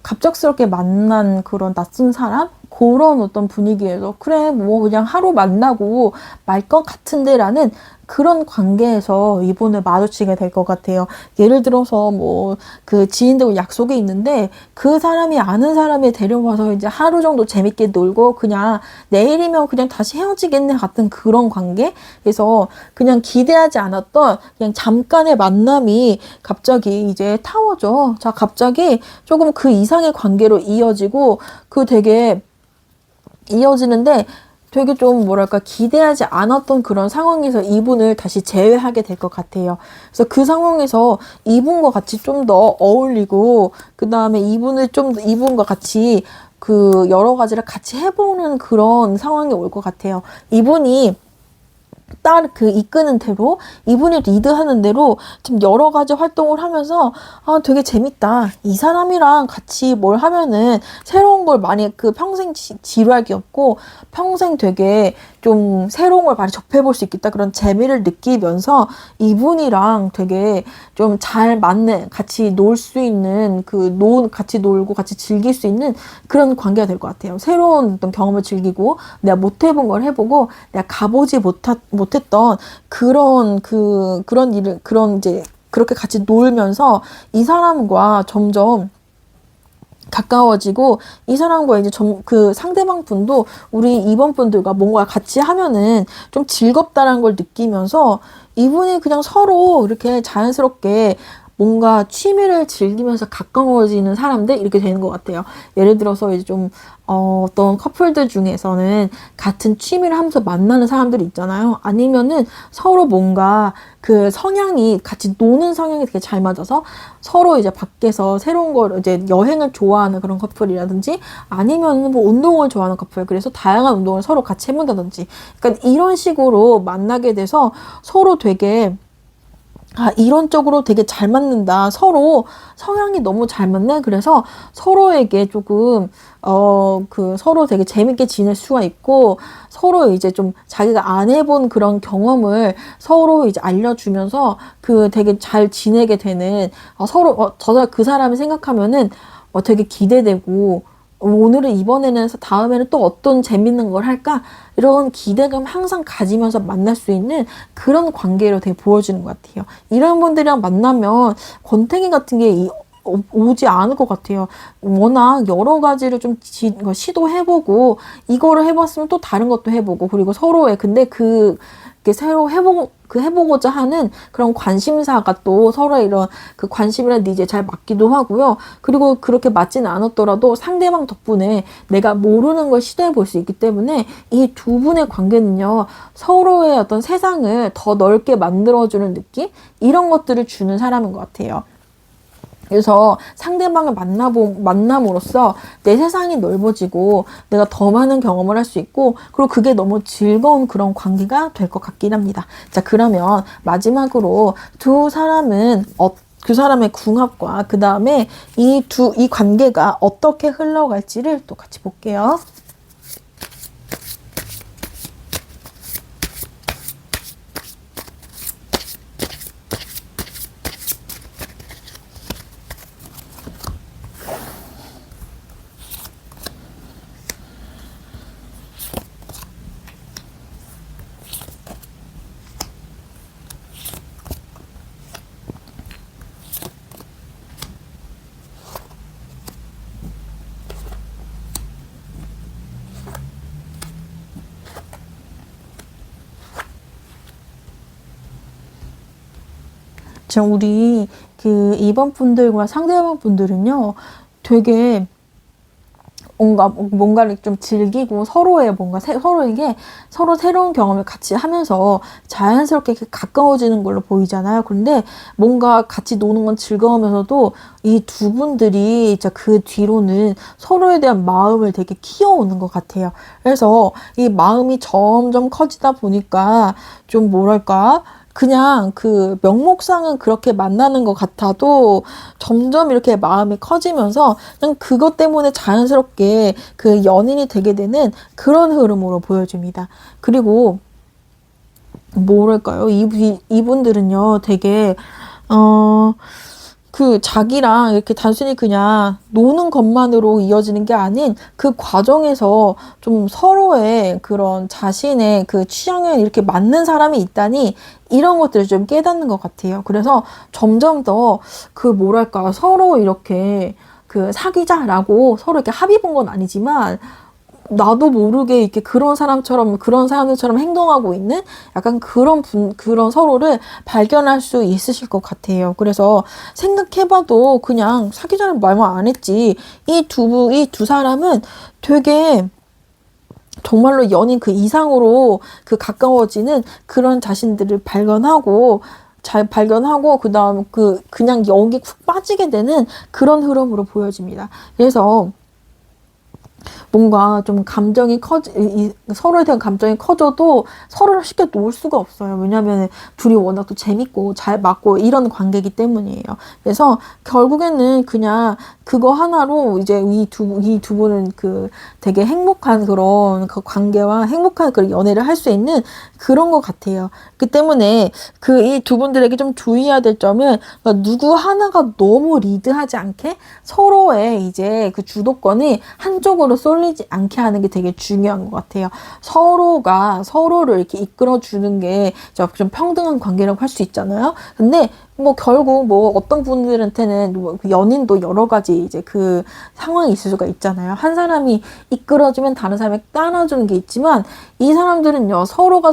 [SPEAKER 1] 갑작스럽게 만난 그런 낯선 사람? 그런 어떤 분위기에서 그래, 뭐 그냥 하루 만나고 말 것 같은데라는 그런 관계에서 이분을 마주치게 될 것 같아요. 예를 들어서 뭐 지인들과 약속이 있는데 그 사람이 아는 사람이 데려와서 이제 하루 정도 재밌게 놀고 그냥 내일이면 그냥 다시 헤어지겠네 같은 그런 관계? 그래서 그냥 기대하지 않았던 그냥 잠깐의 만남이 갑자기 이제 타워죠. 자, 갑자기 조금 그 이상의 관계로 이어지고 되게 이어지는데 되게 좀 뭐랄까 기대하지 않았던 그런 상황에서 이분을 다시 재회하게 될 것 같아요. 그래서 그 상황에서 이분과 같이 좀 더 어울리고 그 다음에 이분과 같이 여러 가지를 같이 해보는 그런 상황이 올 것 같아요. 이분이 이끄는 대로, 이분이 리드하는 대로 좀 여러 가지 활동을 하면서, 되게 재밌다. 이 사람이랑 같이 뭘 하면은 새로운 걸 많이 평생 지루할 게 없고, 평생 되게 좀 새로운 걸 많이 접해볼 수 있겠다. 그런 재미를 느끼면서 이분이랑 되게 좀 잘 맞는, 같이 놀 수 있는, 같이 놀고 같이 즐길 수 있는 그런 관계가 될 것 같아요. 새로운 어떤 경험을 즐기고, 내가 못 해본 걸 해보고, 내가 가보지 못했던 그런 일을, 이제, 그렇게 같이 놀면서 이 사람과 점점 가까워지고 이 사람과 이제 상대방 분도 우리 이번 분들과 뭔가 같이 하면은 좀 즐겁다라는 걸 느끼면서 이분이 그냥 서로 이렇게 자연스럽게 뭔가 취미를 즐기면서 가까워지는 사람들 이렇게 되는 것 같아요. 예를 들어서 이제 어떤 커플들 중에서는 같은 취미를 하면서 만나는 사람들이 있잖아요. 아니면은 서로 뭔가 성향이 같이 노는 성향이 되게 잘 맞아서 서로 이제 밖에서 새로운 걸 이제 여행을 좋아하는 그런 커플이라든지 아니면 뭐 운동을 좋아하는 커플 그래서 다양한 운동을 서로 같이 해본다든지 그러니까 이런 식으로 만나게 돼서 서로 되게 이런 쪽으로 되게 잘 맞는다. 서로 성향이 너무 잘 맞네. 그래서 서로에게 조금, 서로 되게 재밌게 지낼 수가 있고, 서로 이제 좀 자기가 안 해본 그런 경험을 서로 이제 알려주면서 되게 잘 지내게 되는, 그 사람을 생각하면은, 되게 기대되고, 이번에는 다음에는 또 어떤 재밌는 걸 할까? 이런 기대감 항상 가지면서 만날 수 있는 그런 관계로 되게 보여지는 것 같아요. 이런 분들이랑 만나면 권태기 같은 게 오지 않을 것 같아요. 워낙 여러 가지를 좀 시도해보고 이거를 해봤으면 또 다른 것도 해보고 그리고 근데 새로 해보고자 하는 그런 관심사가 또 서로의 이런 관심이나 니즈에 잘 맞기도 하고요. 그리고 그렇게 맞지는 않았더라도 상대방 덕분에 내가 모르는 걸 시도해 볼 수 있기 때문에 이 두 분의 관계는요, 서로의 어떤 세상을 더 넓게 만들어주는 느낌? 이런 것들을 주는 사람인 것 같아요. 그래서 상대방을 만남으로써 내 세상이 넓어지고 내가 더 많은 경험을 할 수 있고 그리고 그게 너무 즐거운 그런 관계가 될 것 같긴 합니다. 자, 그러면 마지막으로 두 사람은 그 사람의 궁합과 그 다음에 이 관계가 어떻게 흘러갈지를 또 같이 볼게요. 우리 이번 분들과 상대방 분들은요, 되게 뭔가를 좀 즐기고 서로에게 서로 새로운 경험을 같이 하면서 자연스럽게 이렇게 가까워지는 걸로 보이잖아요. 그런데 뭔가 같이 노는 건 즐거우면서도 이 두 분들이 이제 그 뒤로는 서로에 대한 마음을 되게 키워오는 것 같아요. 그래서 이 마음이 점점 커지다 보니까 좀 뭐랄까, 그냥 그 명목상은 그렇게 만나는 것 같아도 점점 이렇게 마음이 커지면서 그냥 그것 때문에 자연스럽게 그 연인이 되게 되는 그런 흐름으로 보여집니다. 그리고 뭐랄까요? 이분들은요, 되게, 그 자기랑 이렇게 단순히 그냥 노는 것만으로 이어지는 게 아닌 그 과정에서 좀 서로의 그런 자신의 그 취향에 이렇게 맞는 사람이 있다니 이런 것들을 좀 깨닫는 것 같아요. 그래서 점점 더 그 뭐랄까 서로 이렇게 그 사귀자라고 서로 이렇게 합의 본 건 아니지만 나도 모르게 이렇게 그런 사람처럼 그런 사람들처럼 행동하고 있는 약간 그런 서로를 발견할 수 있으실 것 같아요. 그래서 생각해봐도 그냥 사귀자는 말만 안 했지. 이 두 사람은 되게 정말로 연인 그 이상으로 그 가까워지는 그런 자신들을 발견하고 잘 발견하고 그다음 그냥 여기 쿡 빠지게 되는 그런 흐름으로 보여집니다. 그래서 뭔가 좀 서로에 대한 감정이 커져도 서로를 쉽게 놓을 수가 없어요. 왜냐하면 둘이 워낙 또 재밌고 잘 맞고 이런 관계이기 때문이에요. 그래서 결국에는 그냥 그거 하나로 이제 이 두 분은 그 되게 행복한 그런 그 관계와 행복한 그런 연애를 할 수 있는 그런 것 같아요. 그 때문에 그 이 두 분들에게 좀 주의해야 될 점은 그러니까 누구 하나가 너무 리드하지 않게 서로의 이제 그 주도권이 한쪽으로 쏠리지 않게 하는 게 되게 중요한 것 같아요. 서로가 서로를 이렇게 이끌어주는 게 좀 평등한 관계라고 할 수 있잖아요. 근데 뭐 결국 뭐 어떤 분들한테는 뭐 연인도 여러 가지 이제 그 상황이 있을 수가 있잖아요. 한 사람이 이끌어주면 다른 사람이 따라주는 게 있지만 이 사람들은요 서로가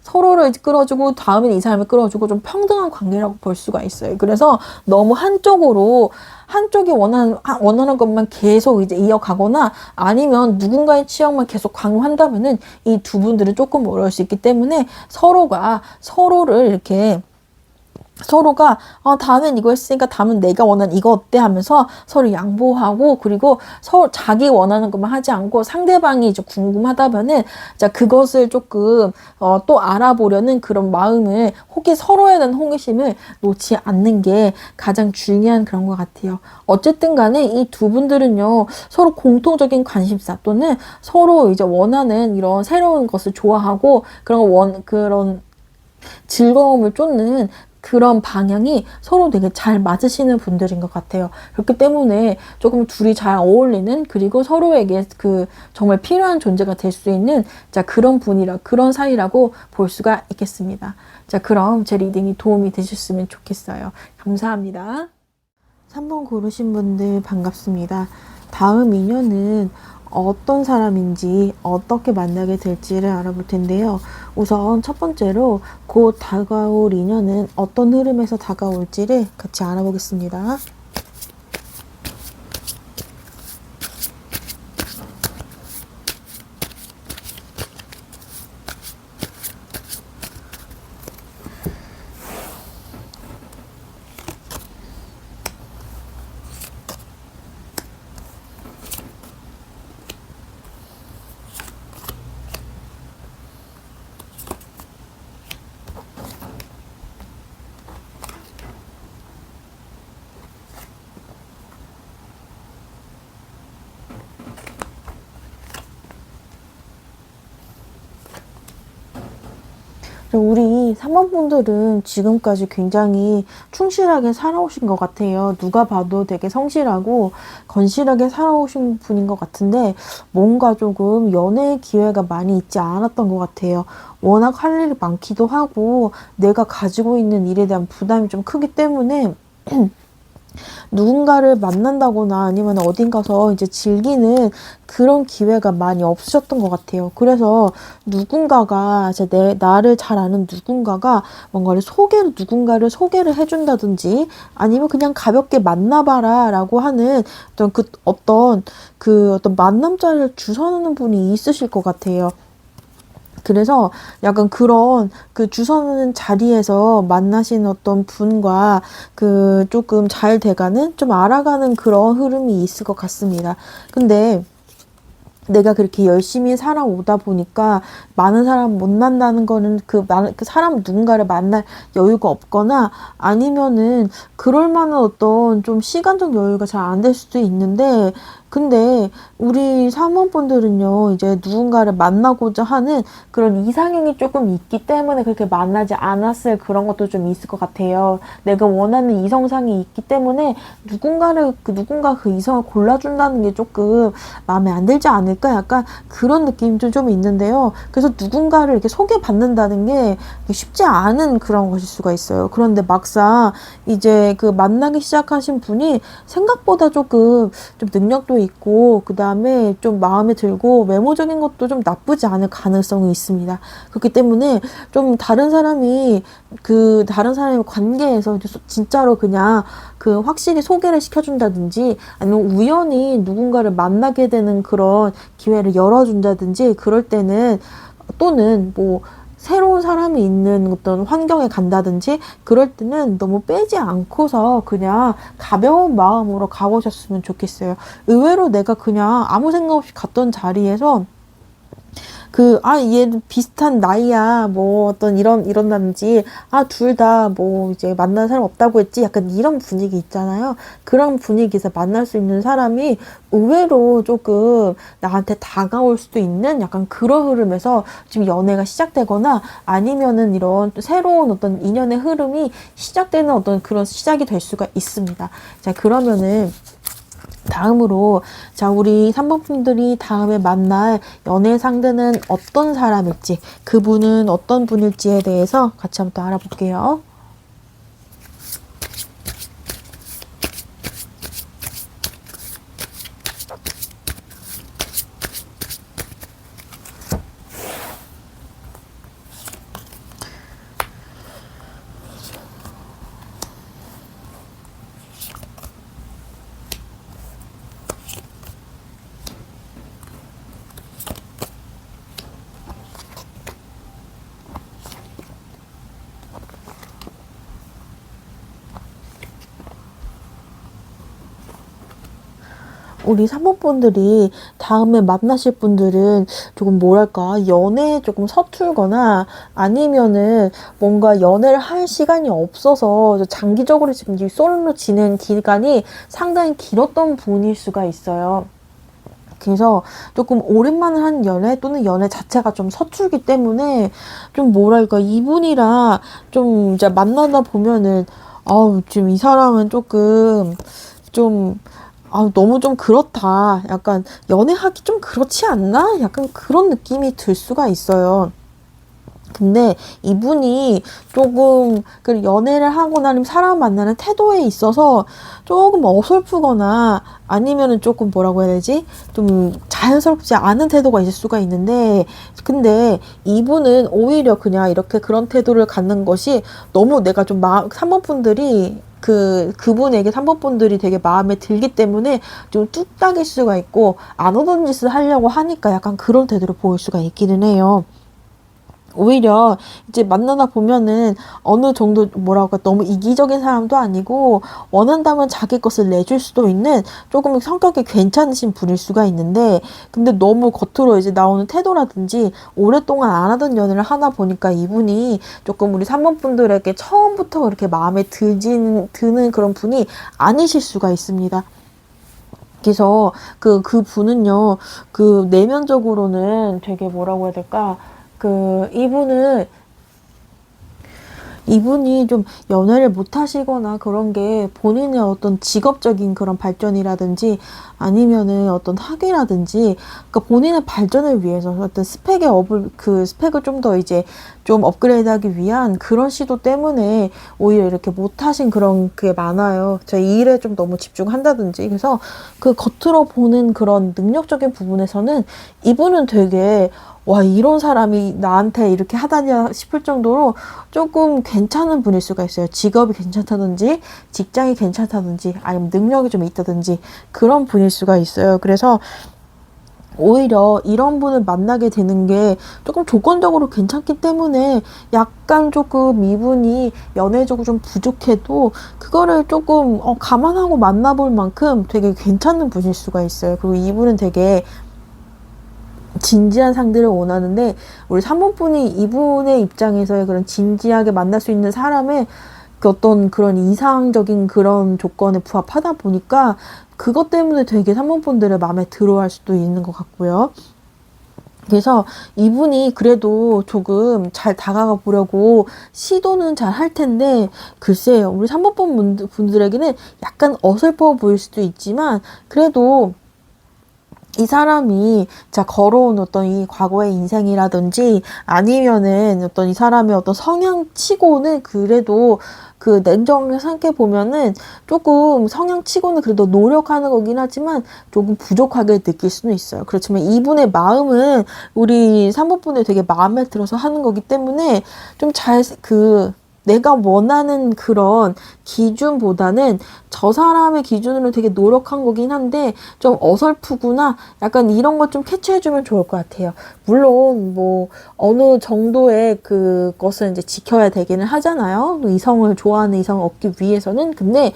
[SPEAKER 1] 서로를 끌어주고 다음에는 이 사람을 끌어주고 좀 평등한 관계라고 볼 수가 있어요. 그래서 너무 한쪽이 원하는 것만 계속 이제 이어가거나 아니면 누군가의 취향만 계속 강요한다면은 이 두 분들은 조금 어려울 수 있기 때문에 서로를 이렇게 서로가 다음엔 이거 했으니까 다음은 내가 원하는 이거 어때 하면서 서로 양보하고 그리고 서로 자기 원하는 것만 하지 않고 상대방이 이제 궁금하다면은 자 그것을 조금 또 알아보려는 그런 마음을 서로에 대한 호기심을 놓지 않는 게 가장 중요한 그런 것 같아요. 어쨌든 간에 이 두 분들은요 서로 공통적인 관심사 또는 서로 이제 원하는 이런 새로운 것을 좋아하고 그런 즐거움을 쫓는 그런 방향이 서로 되게 잘 맞으시는 분들인 것 같아요. 그렇기 때문에 조금 둘이 잘 어울리는 그리고 서로에게 그 정말 필요한 존재가 될 수 있는 그런 사이라고 볼 수가 있겠습니다. 자, 그럼 제 리딩이 도움이 되셨으면 좋겠어요. 감사합니다. 3번 고르신 분들 반갑습니다. 다음 인연은 어떤 사람인지 어떻게 만나게 될지를 알아볼 텐데요. 우선 첫 번째로 곧 다가올 인연은 어떤 흐름에서 다가올지를 같이 알아보겠습니다. 우리 3번 분들은 지금까지 굉장히 충실하게 살아오신 것 같아요. 누가 봐도 되게 성실하고 건실하게 살아오신 분인 것 같은데 뭔가 조금 연애 기회가 많이 있지 않았던 것 같아요. 워낙 할 일이 많기도 하고 내가 가지고 있는 일에 대한 부담이 좀 크기 때문에 누군가를 만난다거나 아니면 어딘 가서 이제 즐기는 그런 기회가 많이 없으셨던 것 같아요. 그래서 나를 잘 아는 누군가가 누군가를 소개를 해준다든지 아니면 그냥 가볍게 만나봐라 라고 하는 어떤 만남자를 주선하는 분이 있으실 것 같아요. 그래서 약간 그런 그 주선하는 자리에서 만나신 어떤 분과 그 조금 잘 돼가는 좀 알아가는 그런 흐름이 있을 것 같습니다. 근데 내가 그렇게 열심히 살아오다 보니까 많은 사람 못 만나는 거는 그 사람 누군가를 만날 여유가 없거나 아니면은 그럴 만한 어떤 좀 시간적 여유가 잘 안 될 수도 있는데, 근데 우리 사모분들은요, 이제 누군가를 만나고자 하는 그런 이상형이 조금 있기 때문에 그렇게 만나지 않았을 그런 것도 좀 있을 것 같아요. 내가 원하는 이성상이 있기 때문에 누군가 그 이성을 골라준다는 게 조금 마음에 안 들지 않을까? 약간 그런 느낌도 좀 있는데요. 그래서 누군가를 이렇게 소개받는다는 게 쉽지 않은 그런 것일 수가 있어요. 그런데 막상 이제 그 만나기 시작하신 분이 생각보다 조금 좀 능력도 있고, 그 다음에 좀 마음에 들고 외모적인 것도 좀 나쁘지 않을 가능성이 있습니다. 그렇기 때문에 좀 다른 사람이 관계에서 진짜로 그냥 그 확실히 소개를 시켜준다든지 아니면 우연히 누군가를 만나게 되는 그런 기회를 열어준다든지, 그럴 때는, 또는 뭐 새로운 사람이 있는 어떤 환경에 간다든지 그럴 때는 너무 빼지 않고서 그냥 가벼운 마음으로 가보셨으면 좋겠어요. 의외로 내가 그냥 아무 생각 없이 갔던 자리에서 얘는 비슷한 나이야, 뭐, 이런다든지, 둘 다 뭐, 이제 만난 사람 없다고 했지? 약간 이런 분위기 있잖아요. 그런 분위기에서 만날 수 있는 사람이 의외로 조금 나한테 다가올 수도 있는 약간 그런 흐름에서 지금 연애가 시작되거나 아니면은 이런 새로운 어떤 인연의 흐름이 시작되는 어떤 그런 시작이 될 수가 있습니다. 자, 그러면은, 다음으로, 자, 우리 3번 분들이 다음에 만날 연애 상대는 어떤 사람일지, 그분은 어떤 분일지에 대해서 같이 한번 또 알아볼게요. 우리 사모분들이 다음에 만나실 분들은 조금 뭐랄까, 연애에 조금 서툴거나 아니면은 뭔가 연애를 할 시간이 없어서 장기적으로 지금 이 솔로 지낸 기간이 상당히 길었던 분일 수가 있어요. 그래서 조금 오랜만에 한 연애 또는 연애 자체가 좀 서툴기 때문에 좀 뭐랄까, 이분이랑 좀 이제 만나다 보면은 지금 이 사람은 조금 좀 너무 좀 그렇다. 약간 연애하기 좀 그렇지 않나? 약간 그런 느낌이 들 수가 있어요. 근데 이분이 조금 그 연애를 하거나 아니면 사람 만나는 태도에 있어서 조금 어설프거나 아니면은 조금 뭐라고 해야 되지? 좀 자연스럽지 않은 태도가 있을 수가 있는데, 근데 이분은 오히려 그냥 이렇게 그런 태도를 갖는 것이 너무 내가 좀 3번 분들이 그분에게 3번 분들이 되게 마음에 들기 때문에 좀 뚝딱일 수가 있고, 안 오던 짓을 하려고 하니까 약간 그런 태도를 보일 수가 있기는 해요. 오히려 이제 만나다 보면은 어느 정도 뭐랄까, 너무 이기적인 사람도 아니고 원한다면 자기 것을 내줄 수도 있는 조금 성격이 괜찮으신 분일 수가 있는데, 근데 너무 겉으로 이제 나오는 태도라든지 오랫동안 안 하던 연애를 하다 보니까 이분이 조금 우리 3번 분들에게 처음부터 그렇게 마음에 드는 그런 분이 아니실 수가 있습니다. 그래서 그 분은요, 내면적으로는 되게 뭐라고 해야 될까, 이분이 좀 연애를 못 하시거나 그런 게 본인의 어떤 직업적인 그런 발전이라든지 아니면은 어떤 학위라든지, 그러니까 본인의 발전을 위해서 어떤 스펙을 좀 더 이제 좀 업그레이드하기 위한 그런 시도 때문에 오히려 이렇게 못 하신 그런 게 많아요. 제 일에 좀 너무 집중한다든지. 그래서 그 겉으로 보는 그런 능력적인 부분에서는 이분은 되게 이런 사람이 나한테 이렇게 하다냐 싶을 정도로 조금 괜찮은 분일 수가 있어요. 직업이 괜찮다든지, 직장이 괜찮다든지, 아니면 능력이 좀 있다든지, 그런 분일 수가 있어요. 그래서 오히려 이런 분을 만나게 되는 게 조금 조건적으로 괜찮기 때문에 약간 조금 이분이 연애적으로 좀 부족해도 그거를 조금 감안하고 만나볼 만큼 되게 괜찮은 분일 수가 있어요. 그리고 이분은 되게 진지한 상대를 원하는데 우리 3번 분이 이분의 입장에서의 그런 진지하게 만날 수 있는 사람의 그 어떤 그런 이상적인 그런 조건에 부합하다 보니까 그것 때문에 되게 3번 분들의 마음에 들어할 수도 있는 것 같고요. 그래서 이분이 그래도 조금 잘 다가가 보려고 시도는 잘 할 텐데, 글쎄요, 우리 3번 분들에게는 약간 어설퍼 보일 수도 있지만, 그래도 이 사람이 자 걸어온 어떤 이 과거의 인생이라든지 아니면은 어떤 이 사람의 어떤 성향치고는 그래도 그 냉정하게 생각해 보면은 조금 성향치고는 그래도 노력하는 거긴 하지만 조금 부족하게 느낄 수는 있어요. 그렇지만 이분의 마음은 우리 3번 분이 되게 마음에 들어서 하는 거기 때문에 좀 내가 원하는 그런 기준보다는 저 사람의 기준으로 되게 노력한 거긴 한데 좀 어설프구나 약간 이런 것 좀 캐치해주면 좋을 것 같아요. 물론 뭐 어느 정도의 그것은 이제 지켜야 되기는 하잖아요. 이성을 좋아하는 이성을 얻기 위해서는. 근데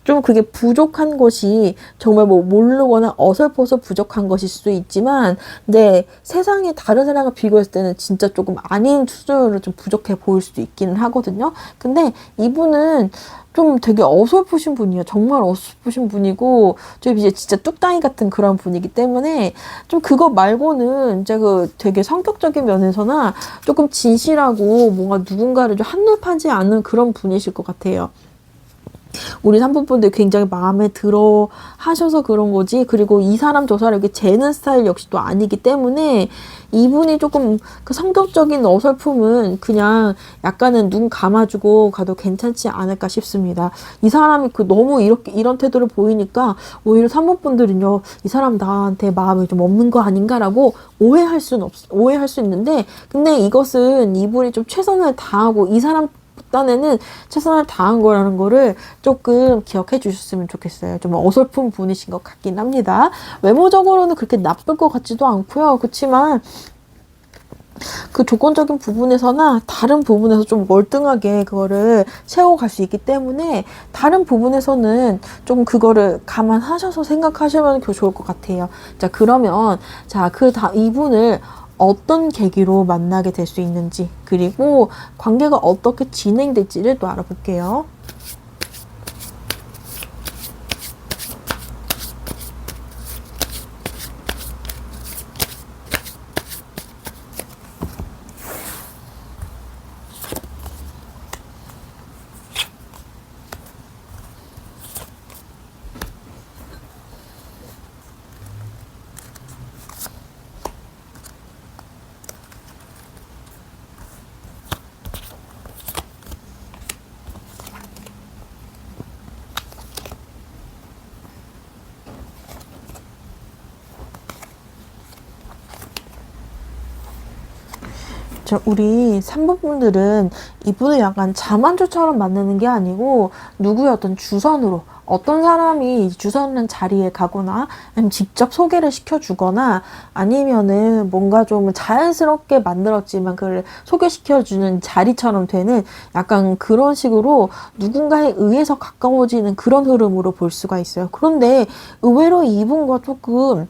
[SPEAKER 1] 좀 그게 부족한 것이 정말 뭐 모르거나 어설퍼서 부족한 것일 수도 있지만 근데 세상에 다른 사람과 비교했을 때는 진짜 조금 아닌 수준으로 좀 부족해 보일 수도 있기는 하거든요. 근데 이분은 좀 되게 어설프신 분이에요. 정말 어설프신 분이고, 좀 이제 진짜 뚝딱이 같은 그런 분이기 때문에, 좀 그거 말고는 이제 되게 성격적인 면에서나 조금 진실하고 뭔가 누군가를 좀 한눈파지 않는 그런 분이실 것 같아요. 우리 산부분들 굉장히 마음에 들어 하셔서 그런 거지. 그리고 이 사람 저 사람 이렇게 재는 스타일 역시 또 아니기 때문에 이분이 조금 그 성격적인 어설픔은 그냥 약간은 눈 감아주고 가도 괜찮지 않을까 싶습니다. 이 사람이 너무 이런 태도를 보이니까 오히려 산부분들은요, 이 사람 나한테 마음이 좀 없는 거 아닌가라고 오해할 수 있는데, 근데 이것은 이분이 좀 최선을 다하고 이 사람 딴에는 최선을 다한 거라는 거를 조금 기억해 주셨으면 좋겠어요. 좀 어설픈 분이신 것 같긴 합니다. 외모적으로는 그렇게 나쁠 것 같지도 않고요. 그렇지만 그 조건적인 부분에서나 다른 부분에서 좀 월등하게 그거를 채워갈 수 있기 때문에 다른 부분에서는 좀 그거를 감안하셔서 생각하시면 좋을 것 같아요. 자, 그러면 이분을 어떤 계기로 만나게 될 수 있는지, 그리고 관계가 어떻게 진행될지를 또 알아볼게요. 우리 3번 분들은 이분을 약간 자만추처럼 만나는 게 아니고 누구의 어떤 주선으로 어떤 사람이 주선하는 자리에 가거나 아니면 직접 소개를 시켜주거나 아니면은 뭔가 좀 자연스럽게 만들었지만 그걸 소개시켜주는 자리처럼 되는 약간 그런 식으로 누군가에 의해서 가까워지는 그런 흐름으로 볼 수가 있어요. 그런데 의외로 이분과 조금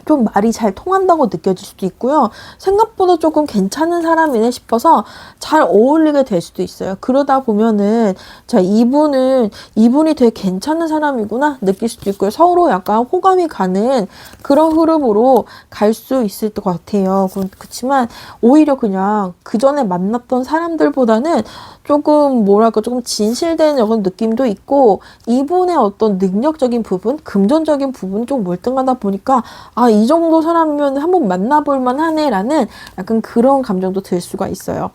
[SPEAKER 1] 좀 말이 잘 통한다고 느껴질 수도 있고요. 생각보다 조금 괜찮은 사람이네 싶어서 잘 어울리게 될 수도 있어요. 그러다 보면은 이분이 되게 괜찮은 사람이구나 느낄 수도 있고요. 서로 약간 호감이 가는 그런 흐름으로 갈 수 있을 것 같아요. 그렇지만 오히려 그냥 그 전에 만났던 사람들보다는 조금 진실된 이런 느낌도 있고 이분의 어떤 능력적인 부분, 금전적인 부분 좀 월등하다 보니까 이 정도 사람이면 한번 만나볼 만하네라는 약간 그런 감정도 들 수가 있어요.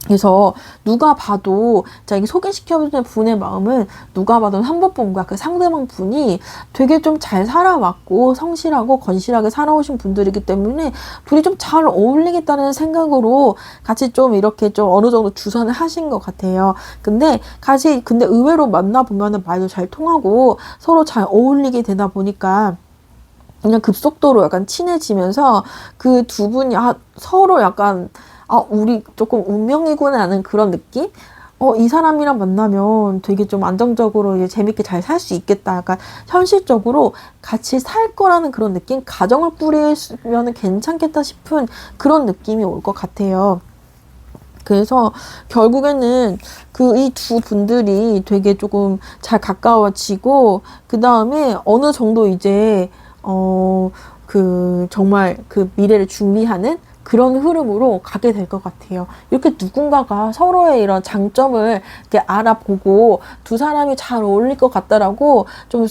[SPEAKER 1] 그래서 누가 봐도 이 소개시켜주는 분의 마음은 누가 봐도 3번 분과 그 상대방 분이 되게 좀 잘 살아왔고 성실하고 건실하게 살아오신 분들이기 때문에 둘이 좀 잘 어울리겠다는 생각으로 같이 좀 이렇게 좀 어느 정도 주선을 하신 것 같아요. 근데 의외로 만나보면은 말도 잘 통하고 서로 잘 어울리게 되다 보니까 그냥 급속도로 약간 친해지면서 그 두 분이 서로 약간 우리 조금 운명이구나 하는 그런 느낌? 이 사람이랑 만나면 되게 좀 안정적으로 이제 재밌게 잘 살 수 있겠다. 약간 현실적으로 같이 살 거라는 그런 느낌? 가정을 꾸리면 괜찮겠다 싶은 그런 느낌이 올 것 같아요. 그래서 결국에는 그 이 두 분들이 되게 조금 잘 가까워지고, 그 다음에 어느 정도 이제, 정말 그 미래를 준비하는 그런 흐름으로 가게 될 것 같아요. 이렇게 누군가가 서로의 이런 장점을 이렇게 알아보고 두 사람이 잘 어울릴 것 같다라고 좀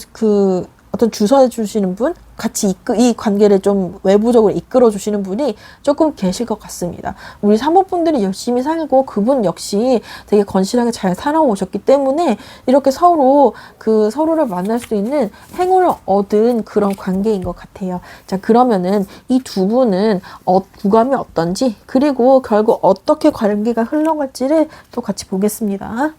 [SPEAKER 1] 어떤 주선해 주시는 분, 같이 이 관계를 좀 외부적으로 이끌어 주시는 분이 조금 계실 것 같습니다. 우리 사모분들이 열심히 살고 그분 역시 되게 건실하게 잘 살아오셨기 때문에 이렇게 서로를 만날 수 있는 행운을 얻은 그런 관계인 것 같아요. 자, 그러면은 이 두 분은 구감이 어떤지, 그리고 결국 어떻게 관계가 흘러갈지를 또 같이 보겠습니다.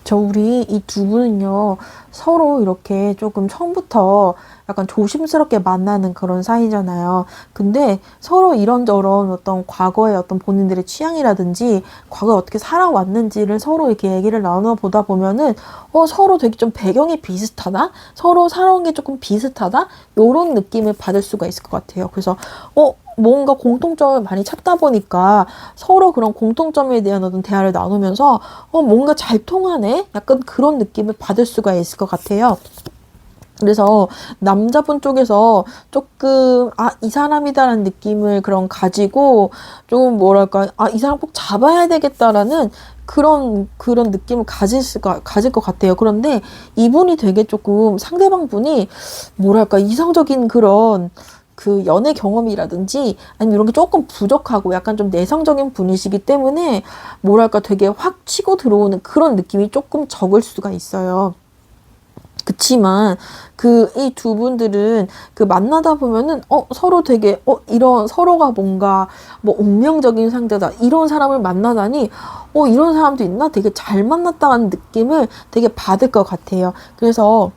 [SPEAKER 1] 우리 이 두 분은요, 서로 이렇게 조금 처음부터 약간 조심스럽게 만나는 그런 사이잖아요. 근데 서로 이런저런 어떤 과거의 어떤 본인들의 취향이라든지 과거에 어떻게 살아왔는지를 서로 이렇게 얘기를 나눠보다 보면은 서로 되게 좀 배경이 비슷하다? 서로 살아온 게 조금 비슷하다? 요런 느낌을 받을 수가 있을 것 같아요. 그래서 뭔가 공통점을 많이 찾다 보니까 서로 그런 공통점에 대한 어떤 대화를 나누면서 뭔가 잘 통하네? 약간 그런 느낌을 받을 수가 있을 것 같아요. 그래서 남자분 쪽에서 조금 이 사람이다라는 느낌을 그런 가지고 좀 뭐랄까, 이 사람 꼭 잡아야 되겠다라는 그런 느낌을 가질 것 같아요. 그런데 이분이 되게 조금 상대방 분이 뭐랄까, 이성적인 그런 그 연애 경험이라든지 아니면 이런 게 조금 부족하고 약간 좀 내성적인 분이시기 때문에 뭐랄까, 되게 확 치고 들어오는 그런 느낌이 조금 적을 수가 있어요. 그치만 이 두 분들은 만나다 보면은 서로 되게 이런 서로가 뭔가 뭐 운명적인 상대다 이런 사람을 만나다니 이런 사람도 있나, 되게 잘 만났다는 느낌을 되게 받을 것 같아요. 그래서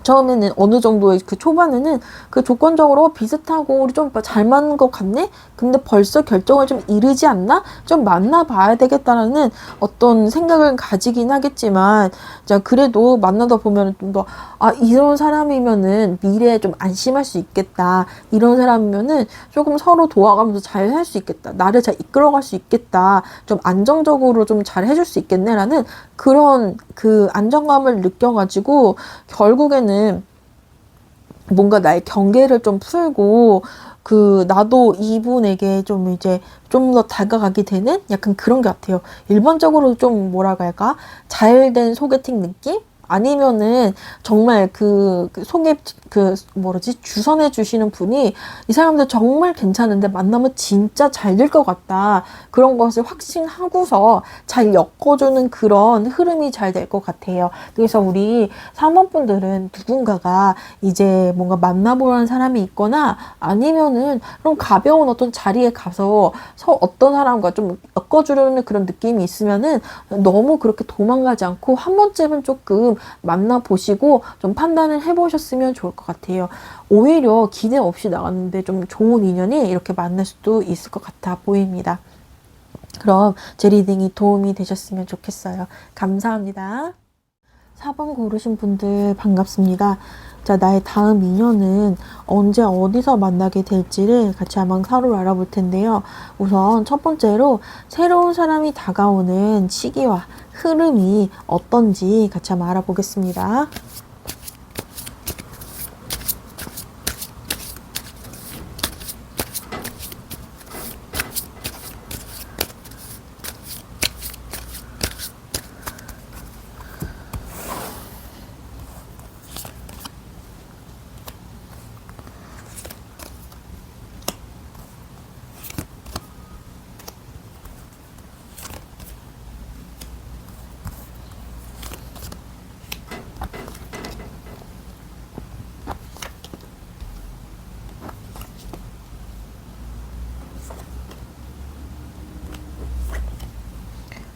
[SPEAKER 1] 처음에는 어느 정도의 초반에는 조건적으로 비슷하고 우리 좀 잘 맞는 것 같네? 근데 벌써 결정을 좀 이르지 않나? 좀 만나봐야 되겠다라는 어떤 생각을 가지긴 하겠지만, 자, 그래도 만나다 보면 좀 더, 이런 사람이면은 미래에 좀 안심할 수 있겠다. 이런 사람이면은 조금 서로 도와가면서 잘 살 수 있겠다. 나를 잘 이끌어갈 수 있겠다. 좀 안정적으로 좀 잘 해줄 수 있겠네라는 그런 안정감을 느껴가지고 결국에는 뭔가 나의 경계를 좀 풀고 나도 이분에게 좀 이제 좀 더 다가가게 되는 약간 그런 것 같아요. 일반적으로 좀 뭐라고 할까? 잘된 소개팅 느낌? 아니면은 정말 주선해 주시는 분이 이 사람들 정말 괜찮은데 만나면 진짜 잘 될 것 같다. 그런 것을 확신하고서 잘 엮어주는 그런 흐름이 잘 될 것 같아요. 그래서 우리 사모분들은 누군가가 이제 뭔가 만나보라는 사람이 있거나 아니면은 그런 가벼운 어떤 자리에 가서 어떤 사람과 좀 엮어주려는 그런 느낌이 있으면은 너무 그렇게 도망가지 않고 한 번쯤은 조금 만나보시고 좀 판단을 해보셨으면 좋을 것 같아요. 오히려 기대 없이 나갔는데 좀 좋은 인연이 이렇게 만날 수도 있을 것 같아 보입니다. 그럼 제 리딩이 도움이 되셨으면 좋겠어요. 감사합니다. 4번 고르신 분들 반갑습니다. 자, 나의 다음 인연은 언제 어디서 만나게 될지를 같이 한번 서로 알아볼 텐데요. 우선 첫 번째로 새로운 사람이 다가오는 시기와 흐름이 어떤지 같이 한번 알아보겠습니다.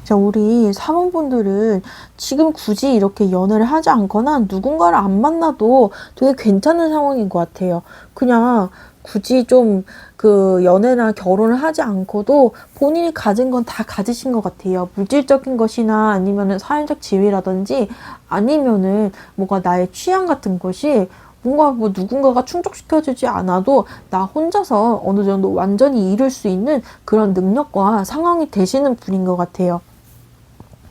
[SPEAKER 1] 자, 우리 사모분들은 지금 굳이 이렇게 연애를 하지 않거나 누군가를 안 만나도 되게 괜찮은 상황인 것 같아요. 그냥 굳이 좀 그 연애나 결혼을 하지 않고도 본인이 가진 건 다 가지신 것 같아요. 물질적인 것이나 아니면은 사회적 지위라든지 아니면은 뭔가 나의 취향 같은 것이 뭔가 뭐 누군가가 충족시켜주지 않아도 나 혼자서 어느 정도 완전히 이룰 수 있는 그런 능력과 상황이 되시는 분인 것 같아요.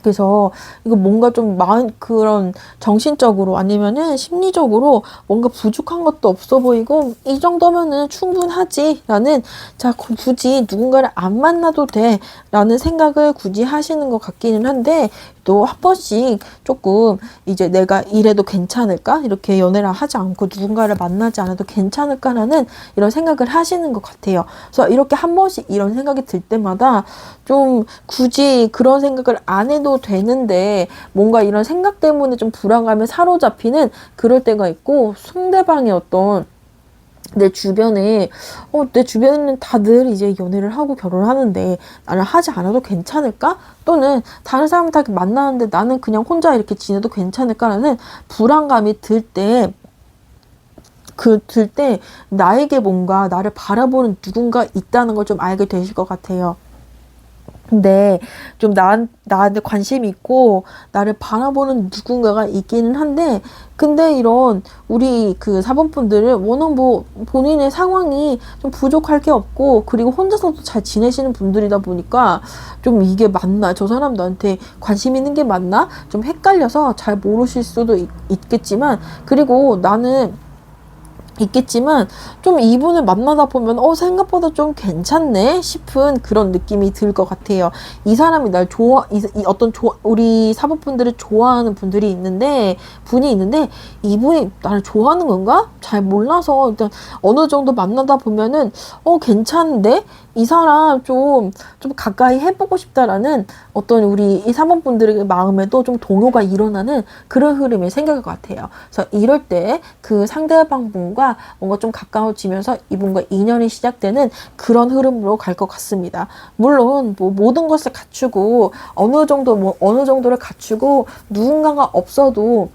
[SPEAKER 1] 그래서 이거 뭔가 좀 그런 정신적으로 아니면은 심리적으로 뭔가 부족한 것도 없어 보이고 이 정도면은 충분하지라는, 자, 굳이 누군가를 안 만나도 돼라는 생각을 굳이 하시는 것 같기는 한데, 또 한 번씩 조금 이제 내가 이래도 괜찮을까? 이렇게 연애를 하지 않고 누군가를 만나지 않아도 괜찮을까라는 이런 생각을 하시는 것 같아요. 그래서 이렇게 한 번씩 이런 생각이 들 때마다 좀 굳이 그런 생각을 안 해도 되는데 뭔가 이런 생각 때문에 좀 불안감에 사로잡히는 그럴 때가 있고, 상대방의 어떤 내 주변에는 다들 이제 연애를 하고 결혼을 하는데 나는 하지 않아도 괜찮을까? 또는 다른 사람 다 만나는데 나는 그냥 혼자 이렇게 지내도 괜찮을까라는 불안감이 들 때 나에게 뭔가 나를 바라보는 누군가 있다는 걸 좀 알게 되실 것 같아요. 근데 좀 나한테 관심이 있고 나를 바라보는 누군가가 있기는 한데, 근데 이런 우리 그 사범분들은 워낙 뭐 본인의 상황이 좀 부족할 게 없고 그리고 혼자서도 잘 지내시는 분들이다 보니까 좀 이게 맞나? 저 사람 나한테 관심 있는 게 맞나? 좀 헷갈려서 잘 모르실 수도 있겠지만, 그리고 나는 있겠지만 좀 이분을 만나다 보면 생각보다 좀 괜찮네 싶은 그런 느낌이 들 것 같아요. 이 사람이 날 우리 사법분들을 좋아하는 분이 있는데 이분이 나를 좋아하는 건가? 잘 몰라서 일단 어느 정도 만나다 보면은 괜찮은데 이 사람 좀 가까이 해보고 싶다라는 어떤 우리 이 사모분들의 마음에도 좀 동요가 일어나는 그런 흐름이 생길 것 같아요. 그래서 이럴 때 그 상대방 분과 뭔가 좀 가까워지면서 이분과 인연이 시작되는 그런 흐름으로 갈 것 같습니다. 물론 뭐 모든 것을 갖추고 어느 정도를 갖추고 누군가가 없어도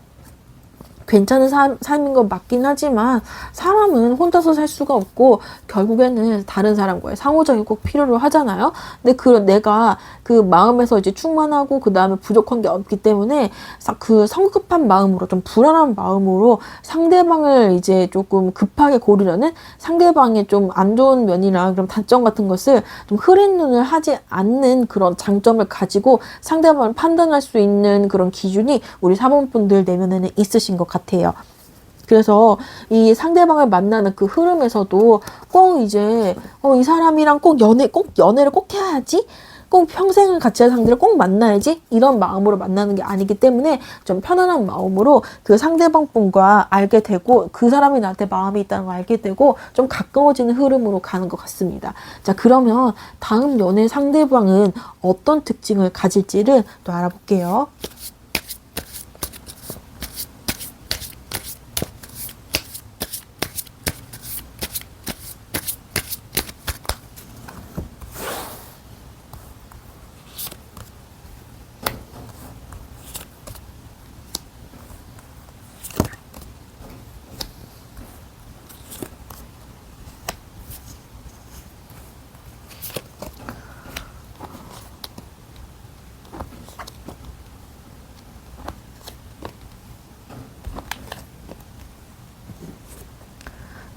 [SPEAKER 1] 괜찮은 삶인 건 맞긴 하지만 사람은 혼자서 살 수가 없고 결국에는 다른 사람과의 상호작용이 꼭 필요로 하잖아요. 근데 내가 그 마음에서 이제 충만하고 그 다음에 부족한 게 없기 때문에 그 성급한 마음으로 좀 불안한 마음으로 상대방을 이제 조금 급하게 고르려는, 상대방의 좀 안 좋은 면이나 그런 단점 같은 것을 좀 흐린 눈을 하지 않는 그런 장점을 가지고 상대방을 판단할 수 있는 그런 기준이 우리 사모분들 내면에는 있으신 것 같아요. 그래서 이 상대방을 만나는 그 흐름에서도 꼭 이제 이 사람이랑 꼭 연애를 꼭 해야지, 꼭 평생을 같이 할 상대를 꼭 만나야지 이런 마음으로 만나는 게 아니기 때문에 좀 편안한 마음으로 그 상대방 분과 알게 되고 그 사람이 나한테 마음이 있다는 걸 알게 되고 좀 가까워지는 흐름으로 가는 것 같습니다. 자, 그러면 다음 연애 상대방은 어떤 특징을 가질지를 또 알아볼게요.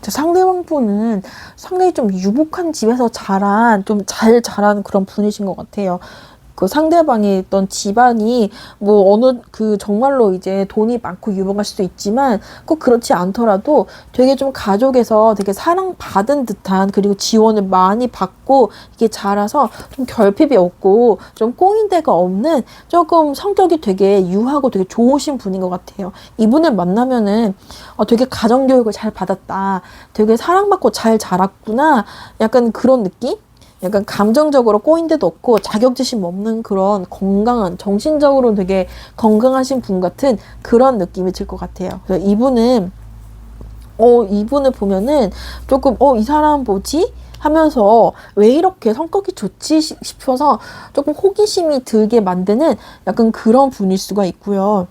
[SPEAKER 1] 상대방 분은 상당히 좀 유복한 집에서 좀 잘 자란 그런 분이신 것 같아요. 그 상대방의 어떤 집안이 정말로 이제 돈이 많고 유명할 수도 있지만 꼭 그렇지 않더라도 되게 좀 가족에서 되게 사랑받은 듯한, 그리고 지원을 많이 받고 이게 자라서 좀 결핍이 없고 좀 꽁인데가 없는 조금 성격이 되게 유하고 되게 좋으신 분인 것 같아요. 이분을 만나면은 되게 가정교육을 잘 받았다, 되게 사랑받고 잘 자랐구나, 약간 그런 느낌? 약간 감정적으로 꼬인 데도 없고 자격지심 없는 그런 건강한, 정신적으로 되게 건강하신 분 같은 그런 느낌이 들 것 같아요. 그래서 이분은 이분을 보면은 조금, 이 사람 뭐지? 하면서 왜 이렇게 성격이 좋지 싶어서 조금 호기심이 들게 만드는 약간 그런 분일 수가 있고요.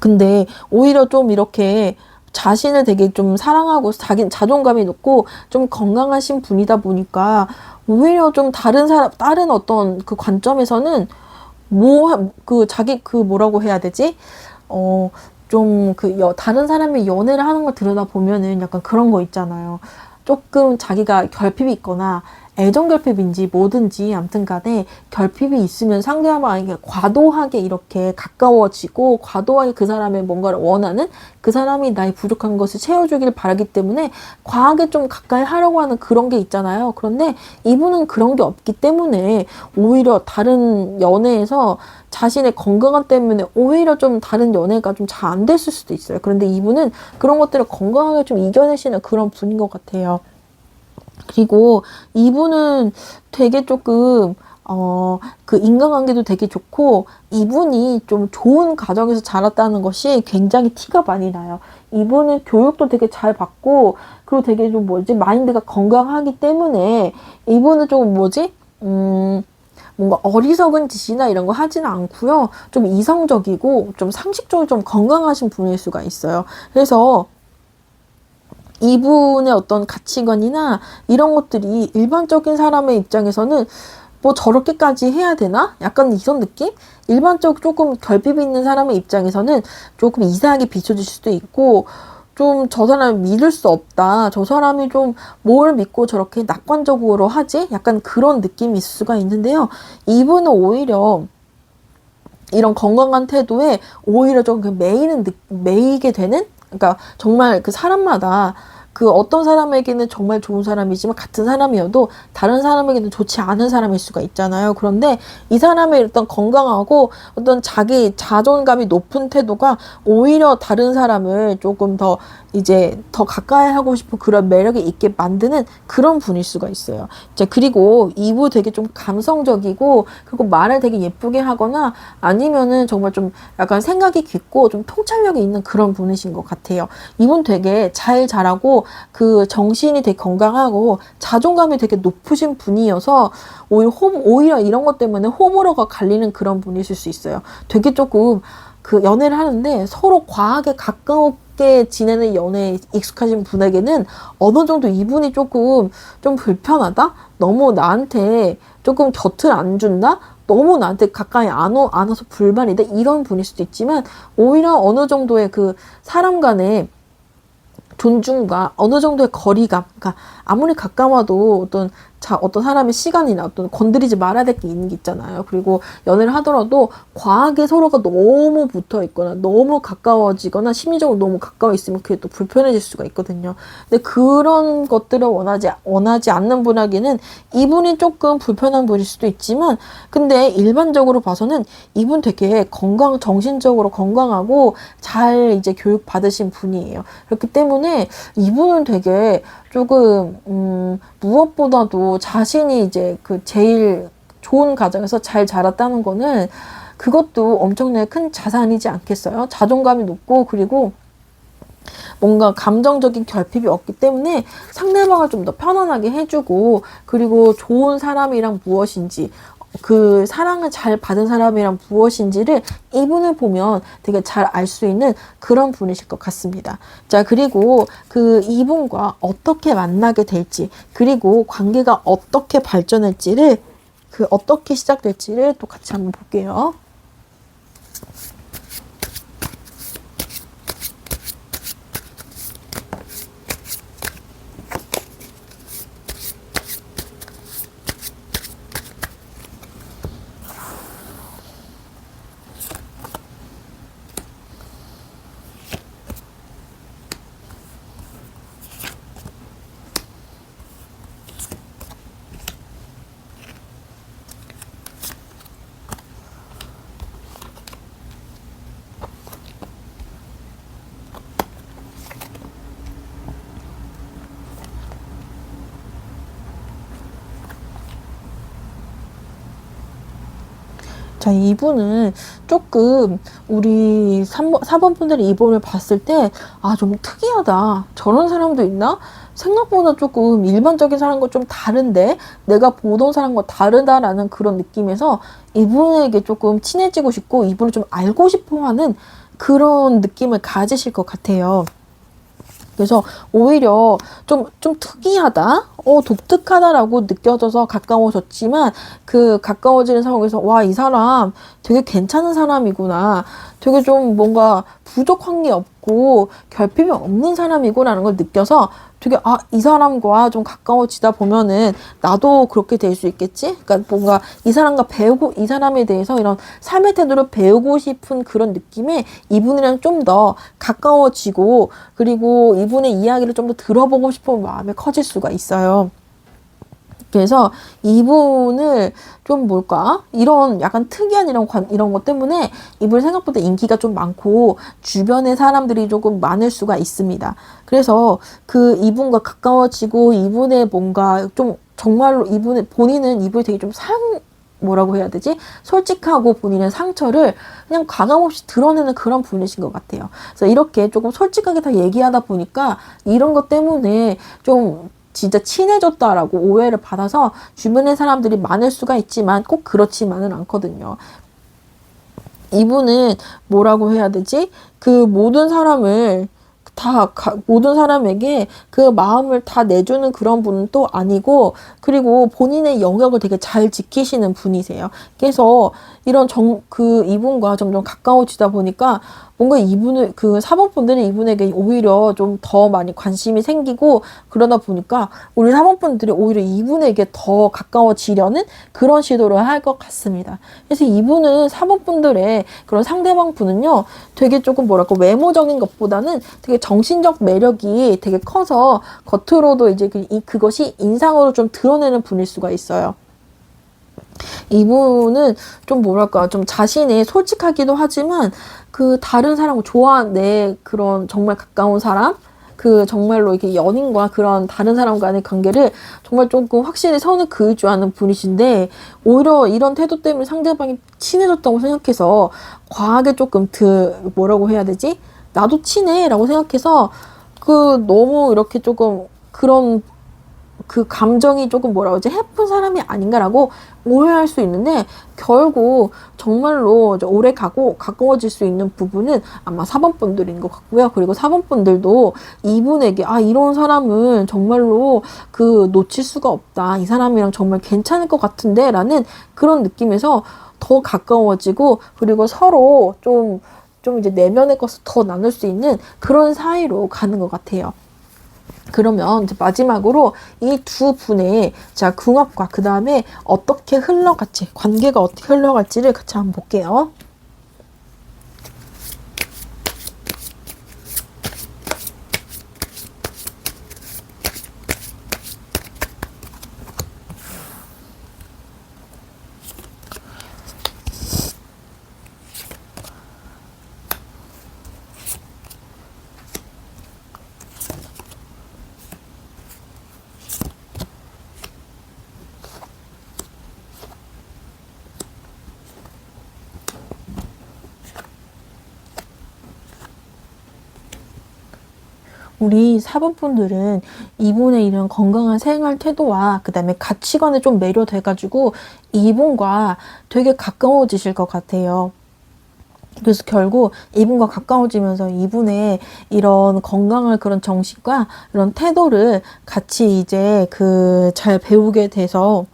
[SPEAKER 1] 근데 오히려 좀 이렇게 자신을 되게 좀 사랑하고 자기 자존감이 높고 좀 건강하신 분이다 보니까 오히려 좀 다른 어떤 그 관점에서는 자기 뭐라고 해야 되지? 좀 다른 사람의 연애를 하는 걸 들여다보면은 약간 그런 거 있잖아요. 조금 자기가 결핍이 있거나 애정 결핍인지 뭐든지 아무튼 간에 결핍이 있으면 상대방에게 과도하게 이렇게 가까워지고 과도하게 그 사람의 뭔가를 원하는 그 사람이 나의 부족한 것을 채워주길 바라기 때문에 과하게 좀 가까이 하려고 하는 그런 게 있잖아요. 그런데 이분은 그런 게 없기 때문에 오히려 다른 연애에서 자신의 건강함 때문에 오히려 좀 다른 연애가 좀 잘 안 됐을 수도 있어요. 그런데 이분은 그런 것들을 건강하게 좀 이겨내시는 그런 분인 것 같아요. 그리고 이분은 되게 조금 그 인간관계도 되게 좋고 이분이 좀 좋은 가정에서 자랐다는 것이 굉장히 티가 많이 나요. 이분은 교육도 되게 잘 받고 그리고 되게 좀 마인드가 건강하기 때문에 이분은 좀 뭔가 어리석은 짓이나 이런 거 하지는 않고요. 좀 이성적이고 좀 상식적으로 좀 건강하신 분일 수가 있어요. 그래서 이분의 어떤 가치관이나 이런 것들이 일반적인 사람의 입장에서는 뭐 저렇게까지 해야 되나? 약간 이런 느낌? 일반적 조금 결핍이 있는 사람의 입장에서는 조금 이상하게 비춰질 수도 있고 좀 저 사람을 믿을 수 없다. 저 사람이 좀 뭘 믿고 저렇게 낙관적으로 하지? 약간 그런 느낌이 있을 수가 있는데요. 이분은 오히려 이런 건강한 태도에 오히려 좀 매이게 되는? 그러니까 정말 그 사람마다 그 어떤 사람에게는 정말 좋은 사람이지만 같은 사람이어도 다른 사람에게는 좋지 않은 사람일 수가 있잖아요. 그런데 이 사람의 일단 건강하고 어떤 자기 자존감이 높은 태도가 오히려 다른 사람을 조금 더 가까이 하고 싶은 그런 매력이 있게 만드는 그런 분일 수가 있어요. 이제 그리고 이분 되게 좀 감성적이고 그리고 말을 되게 예쁘게 하거나 아니면은 정말 좀 약간 생각이 깊고 좀 통찰력이 있는 그런 분이신 것 같아요. 이분 되게 잘 자라고 그 정신이 되게 건강하고 자존감이 되게 높으신 분이어서 오히려 이런 것 때문에 호불호가 갈리는 그런 분이실 수 있어요. 되게 조금 그 연애를 하는데 서로 과하게 가깝게 지내는 연애에 익숙하신 분에게는 어느 정도 이분이 조금 좀 불편하다? 너무 나한테 조금 곁을 안 준다? 너무 나한테 가까이 안 와서 불만이다? 이런 분일 수도 있지만 오히려 어느 정도의 그 사람 간의 존중과 어느 정도의 거리감, 그러니까 아무리 가까워도 어떤 사람의 시간이나 어떤 건드리지 말아야 될 게 있는 게 있잖아요. 그리고 연애를 하더라도 과하게 서로가 너무 붙어 있거나 너무 가까워지거나 심리적으로 너무 가까워 있으면 그게 또 불편해질 수가 있거든요. 근데 그런 것들을 원하지 않는 분에게는 이분이 조금 불편한 분일 수도 있지만 근데 일반적으로 봐서는 이분 되게 정신적으로 건강하고 잘 이제 교육 받으신 분이에요. 그렇기 때문에 이분은 되게 조금 무엇보다도 자신이 이제 그 제일 좋은 가정에서 잘 자랐다는 거는 그것도 엄청나게 큰 자산이지 않겠어요? 자존감이 높고 그리고 뭔가 감정적인 결핍이 없기 때문에 상대방을 좀 더 편안하게 해주고 그리고 좋은 사람이란 무엇인지 그 사랑을 잘 받은 사람이란 무엇인지를 이분을 보면 되게 잘 알 수 있는 그런 분이실 것 같습니다. 자, 그리고 그 이분과 어떻게 만나게 될지, 그리고 관계가 어떻게 발전할지를, 어떻게 시작될지를 또 같이 한번 볼게요. 자, 이분은 조금 우리 4번 분들의 이분을 봤을 때, 아, 좀 특이하다. 저런 사람도 있나? 생각보다 조금 일반적인 사람과 좀 다른데, 내가 보던 사람과 다르다라는 그런 느낌에서 이분에게 조금 친해지고 싶고, 이분을 좀 알고 싶어 하는 그런 느낌을 가지실 것 같아요. 그래서 오히려 좀 특이하다, 독특하다라고 느껴져서 가까워졌지만 그 가까워지는 상황에서 와, 이 사람 되게 괜찮은 사람이구나. 되게 좀 뭔가 부족한 게 없고 결핍이 없는 사람이구나라는 걸 느껴서 되게 이 사람과 좀 가까워지다 보면은 나도 그렇게 될 수 있겠지? 그러니까 뭔가 이 사람과 배우고 이 사람에 대해서 이런 삶의 태도를 배우고 싶은 그런 느낌에 이분이랑 좀 더 가까워지고 그리고 이분의 이야기를 좀 더 들어보고 싶은 마음이 커질 수가 있어요. 그래서 이분을 좀 뭘까? 이런 약간 특이한 이런 것 때문에 이분 생각보다 인기가 좀 많고 주변에 사람들이 조금 많을 수가 있습니다. 그래서 그 이분과 가까워지고 이분의 뭔가 좀 정말로 본인은 이분이 되게 좀 뭐라고 해야 되지? 솔직하고 본인의 상처를 그냥 가감없이 드러내는 그런 분이신 것 같아요. 그래서 이렇게 조금 솔직하게 다 얘기하다 보니까 이런 것 때문에 좀 진짜 친해졌다라고 오해를 받아서 주변의 사람들이 많을 수가 있지만 꼭 그렇지만은 않거든요. 이분은 뭐라고 해야 되지? 그 모든 사람에게 그 마음을 다 내주는 그런 분은 또 아니고, 그리고 본인의 영역을 되게 잘 지키시는 분이세요. 그래서 이분과 점점 가까워지다 보니까 뭔가 그 4번 분들은 이분에게 오히려 좀 더 많이 관심이 생기고 그러다 보니까 우리 4번 분들이 오히려 이분에게 더 가까워지려는 그런 시도를 할 것 같습니다. 그래서 이분은 4번 분들의 그런 상대방 분은요, 되게 조금 뭐랄까 외모적인 것보다는 되게 정신적 매력이 되게 커서 겉으로도 이제 그것이 인상으로 좀 드러내는 분일 수가 있어요. 이분은 좀 뭐랄까 좀 자신이 솔직하기도 하지만 그 다른 사람을 내 그런 정말 가까운 사람, 그 정말로 이렇게 연인과 그런 다른 사람과의 관계를 정말 조금 확실히 선을 그을 줄 아는 분이신데, 오히려 이런 태도 때문에 상대방이 친해졌다고 생각해서 과하게 조금 뭐라고 해야 되지? 나도 친해 라고 생각해서 너무 이렇게 조금 그 감정이 조금 뭐라고 하지? 해픈 사람이 아닌가라고 오해할 수 있는데, 결국 정말로 오래 가까워질 수 있는 부분은 아마 4번 분들인 것 같고요. 그리고 4번 분들도 이분에게 이런 사람은 정말로 놓칠 수가 없다. 이 사람이랑 정말 괜찮을 것 같은데 라는 그런 느낌에서 더 가까워지고, 그리고 서로 좀 이제 내면의 것을 더 나눌 수 있는 그런 사이로 가는 것 같아요. 그러면 이제 마지막으로 이 두 분의 궁합과 그 다음에 어떻게 관계가 어떻게 흘러갈지를 같이 한번 볼게요. 우리 4번 분들은 이분의 이런 건강한 생활 태도와 그 다음에 가치관에 좀 매료돼가지고 이분과 되게 가까워지실 것 같아요. 그래서 결국 이분과 가까워지면서 이분의 이런 건강한 그런 정신과 이런 태도를 같이 이제 잘 배우게 돼서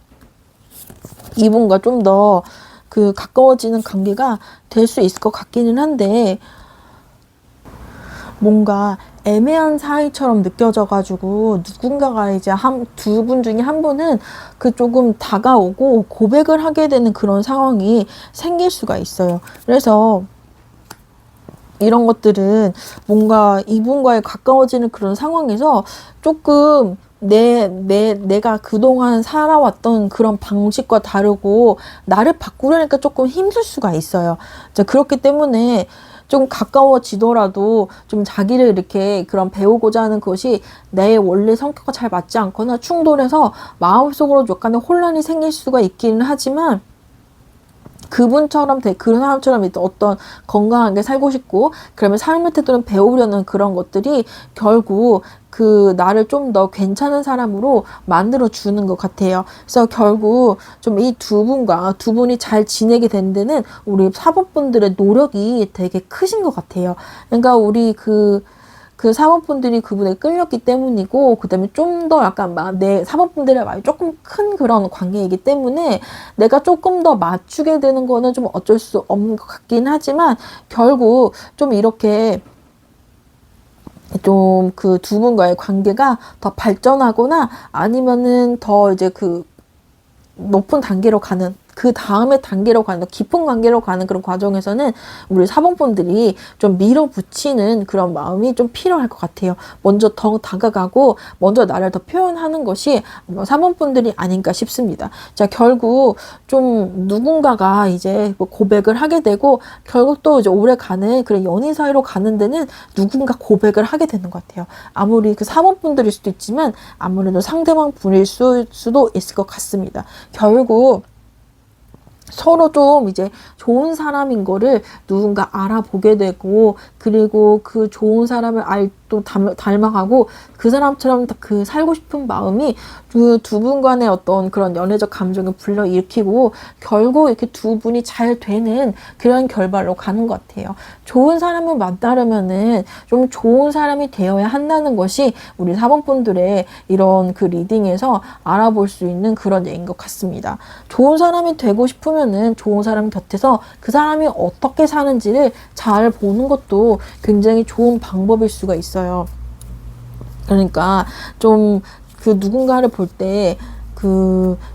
[SPEAKER 1] 이분과 좀 더 가까워지는 관계가 될 수 있을 것 같기는 한데, 뭔가 애매한 사이처럼 느껴져가지고 누군가가 이제 두 분 중에 한 분은 조금 다가오고 고백을 하게 되는 그런 상황이 생길 수가 있어요. 그래서 이런 것들은 뭔가 이분과의 가까워지는 그런 상황에서 조금 내가 그동안 살아왔던 그런 방식과 다르고 나를 바꾸려니까 조금 힘들 수가 있어요. 그렇기 때문에 좀 가까워지더라도 좀 자기를 이렇게 배우고자 하는 것이 내 원래 성격과 잘 맞지 않거나 충돌해서 마음속으로 약간의 혼란이 생길 수가 있기는 하지만, 그분처럼 그 사람처럼 어떤 건강하게 살고 싶고 그러면 삶의 태도는 배우려는 그런 것들이 결국 그 나를 좀 더 괜찮은 사람으로 만들어 주는 것 같아요. 그래서 결국 좀 이 두 분이 잘 지내게 된 데는 우리 사모분들의 노력이 되게 크신 것 같아요. 그러니까 우리 그 사모분들이 그분에 끌렸기 때문이고, 그 다음에 좀 더 약간 내 사모분들의 마음이 조금 큰 그런 관계이기 때문에 내가 조금 더 맞추게 되는 거는 좀 어쩔 수 없는 것 같긴 하지만, 결국 좀 이렇게 좀 그 두 분과의 관계가 더 발전하거나 아니면은 더 이제 그 높은 단계로 가는, 그 다음에 단계로 가는, 깊은 관계로 가는 그런 과정에서는 우리 사모분들이 좀 밀어붙이는 그런 마음이 좀 필요할 것 같아요. 먼저 더 다가가고 먼저 나를 더 표현하는 것이 사모분들이 아닌가 싶습니다. 자, 결국 좀 누군가가 이제 뭐 고백을 하게 되고 결국 또 이제 오래 가는 그런 연인 사이로 가는 데는 누군가 고백을 하게 되는 것 같아요. 아무리 그 사모분들일 수도 있지만 아무래도 상대방 분일 수도 있을 것 같습니다. 결국 서로 좀 이제 좋은 사람인 거를 누군가 알아보게 되고, 그리고 그 좋은 사람을 또 닮아가고 그 사람처럼 그 살고 싶은 마음이 그 두 분 간의 어떤 그런 연애적 감정을 불러일으키고 결국 이렇게 두 분이 잘 되는 그런 결말로 가는 것 같아요. 좋은 사람을 만나려면은 좀 좋은 사람이 되어야 한다는 것이 우리 사모분들의 이런 그 리딩에서 알아볼 수 있는 그런 예인 것 같습니다. 좋은 사람이 되고 싶으면은 좋은 사람 곁에서 그 사람이 어떻게 사는지를 잘 보는 것도 굉장히 좋은 방법일 수가 있어요. 그러니까 좀 그 누군가를 볼 때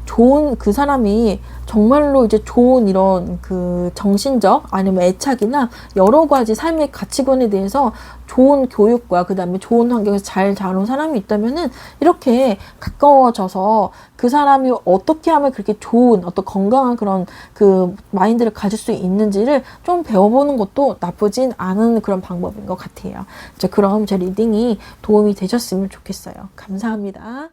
[SPEAKER 1] 좋은 그 사람이 정말로 이제 좋은 이런 그 정신적 아니면 애착이나 여러 가지 삶의 가치관에 대해서 좋은 교육과 그 다음에 좋은 환경에서 잘 자란 사람이 있다면은 이렇게 가까워져서 그 사람이 어떻게 하면 그렇게 좋은 어떤 건강한 그런 그 마인드를 가질 수 있는지를 좀 배워보는 것도 나쁘진 않은 그런 방법인 것 같아요. 그럼 제 리딩이 도움이 되셨으면 좋겠어요. 감사합니다.